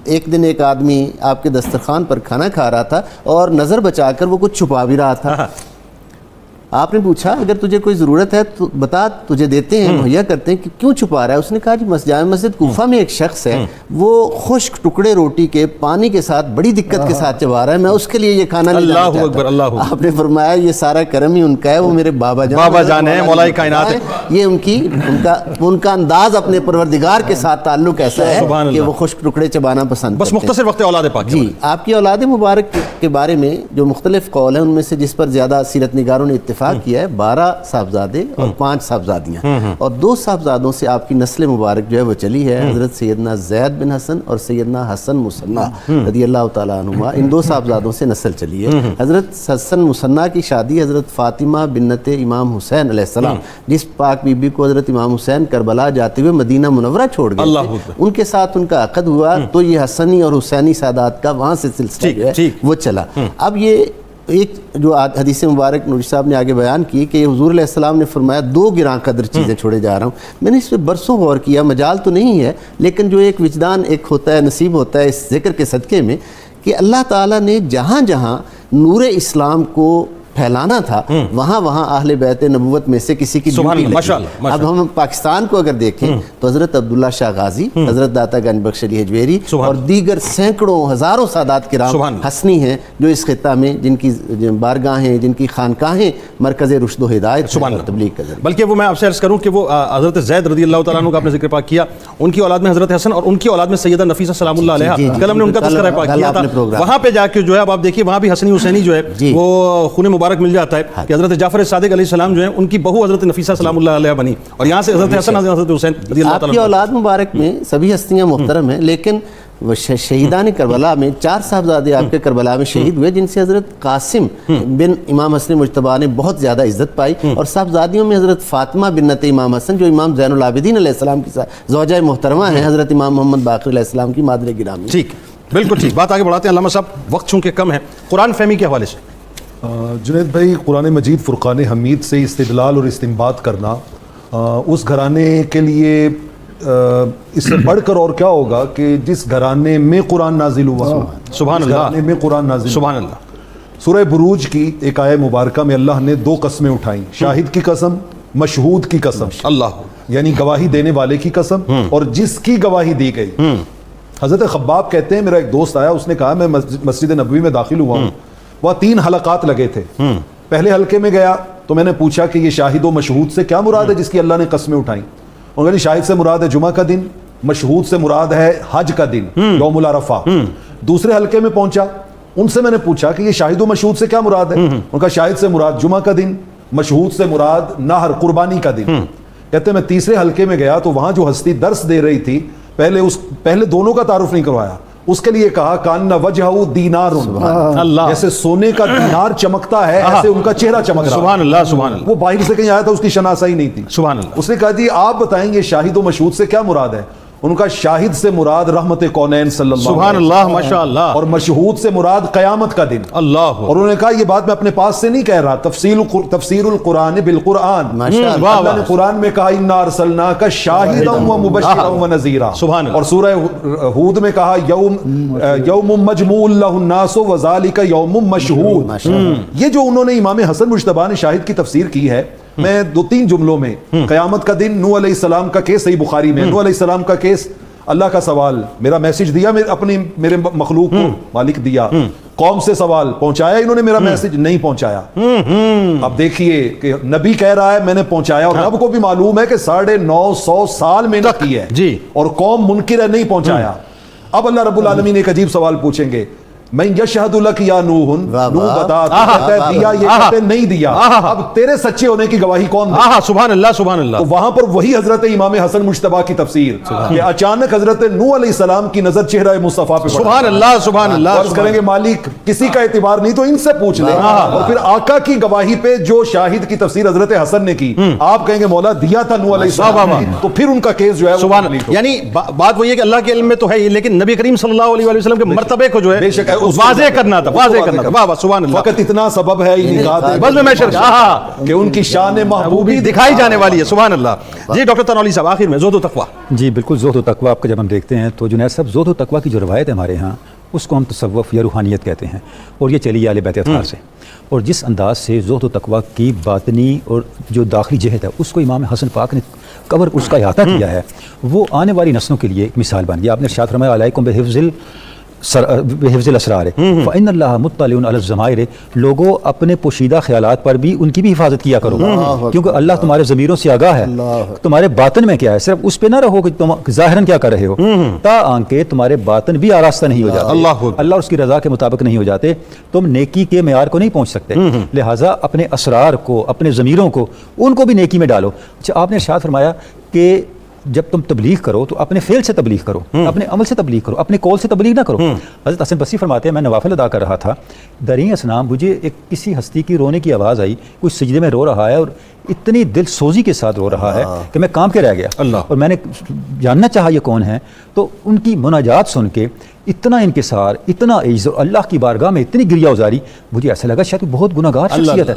ایک دن ایک آدمی آپ کے دسترخوان پر کھانا کھا رہا تھا اور نظر بچا کر وہ کچھ چھپا بھی رہا تھا. آپ نے پوچھا اگر تجھے کوئی ضرورت ہے تو بتا, تجھے دیتے ہیں, مہیا کرتے ہیں, کہ کیوں چھپا رہا ہے؟ اس نے کہا جی جامع مسجد کوفہ میں ایک شخص ہے, وہ خشک ٹکڑے روٹی کے پانی کے ساتھ بڑی دقت کے ساتھ چبا رہا ہے, میں اس کے لیے یہ کھانا نہیں لانا چاہتا. اکبر, اللہ اکبر. آپ نے فرمایا یہ سارا کرم ہی ان کا ہے, وہ میرے بابا جان ہے, مولا کائنات ہے. یہ ان کا انداز اپنے پروردگار کے ساتھ تعلق ایسا ہے کہ وہ خشک ٹکڑے چبانا پسند کرتے ہیں. بس مختصر وقت اولاد پاک. جی, آپ کی اولاد مبارک کے بارے میں جو مختلف قول ہیں ان میں سے جس پر زیادہ سیرت نگاروں نے اتفاق کیا ہے 12 صاحبزادے اور 5 صاحبزادیاں, اور 2 صاحبزادوں سے آپ کی نسل مبارک جو ہے وہ چلی ہے, حضرت سیدنا زید بن حسن اور سیدنا حسن مصنع رضی اللہ تعالیٰ عنہما. ان 2 صاحبزادوں سے نسل چلی ہے. حضرت حسن مصنع کی شادی حضرت فاطمہ بنت امام حسین علیہ السلام, جس پاک بی بی کو حضرت امام حسین کربلا جاتے ہوئے مدینہ منورہ چھوڑ گئے تھے, ان کے ساتھ ان کا عقد ہوا. تو یہ حسنی اور حسینی سادات کا وہاں سے سلسلہ جو ہے وہ چلا. اب یہ ایک جو حدیث مبارک نوری صاحب نے آگے بیان کی کہ حضور علیہ السلام نے فرمایا 2 گراں قدر چیزیں چھوڑے جا رہا ہوں. میں نے اس پہ برسوں غور کیا, مجال تو نہیں ہے, لیکن جو ایک وجدان ایک ہوتا ہے, نصیب ہوتا ہے اس ذکر کے صدقے میں, کہ اللہ تعالیٰ نے جہاں جہاں نور اسلام کو پھیلانا تھا وہاں وہاں اہل بیت نبوت میں سے کسی کی ڈیوٹی لگی. اب ہم پاکستان کو اگر دیکھیں تو حضرت عبداللہ شاہ غازی, حضرت داتا گنج بخش علی حجویری اور دیگر سینکڑوں ہزاروں سادات کرام حسنی ہیں جو اس خطہ میں, جن کی بارگاہیں, جن کی خانقاہیں مرکز رشد و ہدایت اور تبلیغ کا ذریعہ. بلکہ وہ میں آپ سے عرض کروں کہ وہ حضرت زید رضی اللہ تعالیٰ عنہ کا آپ نے ذکر پاک کیا, ان کی اولاد میں حضرت حسن اور ان کی اولاد میں سیدہ نفیسہ سلام اللہ علیہا, کل ہم نے ان کا تذکرہ پاک کیا تھا. وہاں پہ جا کے جو ہے اب آپ دیکھیے وہاں بھی حسنی حسینی جو ہے وہ خون مبارک مل جاتا ہے کہ حضرت جعفر صادق علیہ السلام جو ہیں ان کی بہو حضرت نفیسہ سلام اللہ علیہ بنی, اور یہاں سے حضرت حسن حضرت حسین رضی اللہ تعالیٰ. آپ کی اولاد مبارک میں سبھی ہستیاں محترم ہیں, لیکن وہ شہیدان کربلا میں 4 صاحبزادے آپ کے کربلا میں شہید ہوئے, جن سے حضرت قاسم بن امام حسن مجتبیٰ نے بہت زیادہ عزت پائی, اور صاحبزادیوں میں حضرت فاطمہ بنت امام حسن جو امام زین العابدین علیہ السلام کی زوجہ محترمہ ہیں, حضرت امام محمد باقر علیہ السلام کی مادر گرامی. ٹھیک, بالکل ٹھیک. بات آگے بڑھاتے ہیں علامہ صاحب, وقت چونکہ کم ہے, قرآن فہمی کے حوالے سے. جنید بھائی, قرآن مجید فرقان حمید سے استدلال اور استنباط کرنا اس گھرانے کے لیے اس سے بڑھ کر اور کیا ہوگا کہ جس گھرانے میں قرآن نازل ہوا, سبحان اللہ, گھرانے میں قرآن نازل, سبحان اللہ. سورہ بروج کی ایک آیہ مبارکہ میں اللہ نے 2 قسمیں اٹھائیں, شاہد کی قسم, مشہود کی قسم. اللہ, یعنی گواہی دینے والے کی قسم اور جس کی گواہی دی گئی. حضرت خباب کہتے ہیں, میرا ایک دوست آیا, اس نے کہا میں مسجد نبوی میں داخل ہوا ہوں, وہاں 3 حلقات لگے تھے. پہلے حلقے میں گیا تو میں نے پوچھا کہ یہ شاہد و مشہود سے کیا مراد ہے جس کی اللہ نے قسمیں اٹھائیں. انہوں نے شاہد سے مراد ہے جمعہ کا دن, مشہود سے مراد ہے حج کا دن یوم العرفہ. دوسرے حلقے میں پہنچا, ان سے میں نے پوچھا کہ یہ شاہد و مشہود سے کیا مراد ہے. ان کا شاہد سے مراد جمعہ کا دن, مشہود سے مراد نہر قربانی کا دن. کہتے ہیں میں تیسرے حلقے میں گیا تو وہاں جو ہستی درس دے رہی تھی پہلے دونوں کا تعارف نہیں کروایا, اس کے لیے کہا کان وجہہ دینار, جیسے سونے کا دینار چمکتا ہے ایسے ان کا چہرہ چمک رہا. سبحان اللہ, سبحان اللہ. وہ باہر سے کہیں آیا تھا, اس کی شناسائی نہیں تھی. سبحان اللہ. اس نے کہا جی آپ بتائیں گے شاہد و مشہود سے کیا مراد ہے. ان کا شاہد سے مراد رحمت کونین صلی اللہ سبحان اللہ, ماشاء اللہ, اور مشہود سے مراد قیامت کا دن. اللہ. اور انہوں نے کہا یہ بات میں اپنے پاس سے نہیں کہہ رہا, تفسیر القرآن بالقرآن. اللہ نے قرآن میں کہا انا ارسلناک شاہدا و مبشرا و نذیرا. اور سورہ ہود میں کہا یوم مجموع لہ الناس وذالک یوم مشہود. یہ جو انہوں نے امام حسن مجتبیٰ نے شاہد کی تفسیر کی ہے, میں 2-3 جملوں میں, قیامت کا دن, نوح علیہ السلام کا کیس صحیح بخاری میں, نوح علیہ السلام کا کیس, اللہ کا سوال, میرا میسج دیا میرے مخلوق کو, مالک دیا, قوم سے سوال پہنچایا انہوں نے, میرا میسج نہیں پہنچایا. اب دیکھیے کہ نبی کہہ رہا ہے میں نے پہنچایا, اور رب کو بھی معلوم ہے کہ 950 سال محنت کی ہے اور قوم منکر ہے نہیں پہنچایا. اب اللہ رب العالمین ایک عجیب سوال پوچھیں گے, میں یشہد لک یا نوح, نوح بتا, کہتا ہے دیا, یہ کہتے ہیں نہیں دیا. اب تیرے سچے ہونے کی گواہی کون دے؟ سبحان اللہ, سبحان اللہ. تو وہاں پر وہی حضرت امام حسن مجتبیٰ کی تفسیر کہ اچانک حضرت نوح علیہ السلام کی نظر چہرہ مصطفیٰ پہ پڑا. سبحان اللہ, سبحان اللہ. عرض کریں گے مالک کسی کا اعتبار نہیں تو ان سے پوچھ لیں, اور پھر آقا کی گواہی پہ جو شاہد کی تفسیر حضرت حسن نے کی, آپ کہیں گے مولا دیا تھا نوح علیہ السلام, تو پھر ان کا کیس جو ہے سبحان اللہ. یعنی بات وہی ہے کہ اللہ کے علم میں تو ہے, لیکن نبی کریم صلی اللہ علیہ وسلم کے مرتبے کو جو ہے واضح کرنا تھا, واضح کرنا تھا. واہ واہ, سبحان اللہ. وقت اتنا سبب ہے بس میں کہ ان کی شان محبوبی دکھائی جانے والی ہے. سبحان اللہ. جی ڈاکٹر تنولی صاحب, آخر میں زہد و تقویٰ. جی بالکل, زہد و تقویٰ آپ کا جب ہم دیکھتے ہیں تو جنید صاحب زہد و تقویٰ کی جو روایت ہے ہمارے ہاں اس کو ہم تصوف یا روحانیت کہتے ہیں، اور یہ چلی آل بیت اطہار سے، اور جس انداز سے زہد و تقویٰ کی باطنی اور جو داخلی جہت ہے اس کو امام حسن پاک نے کور اس کا احاطہ کیا ہے، وہ آنے والی نسلوں کے لیے ایک مثال بن گیا۔ آپ نے ارشاد فرمایا علیکم بحفظ الاسرار فإن اللہ مطلع علی الضمائر، لوگوں اپنے پوشیدہ خیالات پر بھی ان کی بھی حفاظت کیا کرو، کیونکہ اللہ تمہارے ضمیروں سے آگاہ ہے، تمہارے باطن میں کیا ہے، صرف اس پہ نہ رہو کہ تم ظاہراً کیا کر رہے ہو، تاکہ تمہارے باطن بھی آراستہ نہیں ہو جاتے، اللہ اور اس کی رضا کے مطابق نہیں ہو جاتے، تم نیکی کے معیار کو نہیں پہنچ سکتے، لہٰذا اپنے اسرار کو، اپنے ضمیروں کو، ان کو بھی نیکی میں ڈالو۔ اچھا، آپ نے ارشاد فرمایا کہ جب تم تبلیغ کرو تو اپنے فعل سے تبلیغ کرو، اپنے عمل سے تبلیغ کرو، اپنے قول سے تبلیغ نہ کرو۔ حضرت حسن بصری فرماتے ہیں میں نوافل ادا کر رہا تھا، دریں اسنام مجھے ایک کسی ہستی کی رونے کی آواز آئی، کوئی سجدے میں رو رہا ہے اور اتنی دل سوزی کے ساتھ رو رہا ہے کہ میں کام کے رہ گیا، اور میں نے جاننا چاہا یہ کون ہے، تو ان کی مناجات سن کے اتنا انکسار، اتنا عجز، اور اللہ کی بارگاہ میں اتنی گریہ ازاری، مجھے ایسا لگا شاید بہت گناہ گار شخصیت ہے۔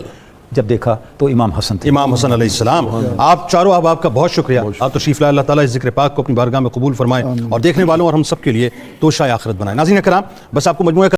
جب دیکھا تو امام حسن تھے، امام حسن علیہ السلام۔ آپ چاروں آپ کا بہت شکریہ، آپ تشریف لائے، اللہ تعالیٰ اس ذکر پاک کو اپنی بارگاہ میں قبول فرمائے اور دیکھنے والوں اور ہم سب کے لیے توشہ آخرت بنائے۔ ناظرین کرام، بس آپ کو مجموعہ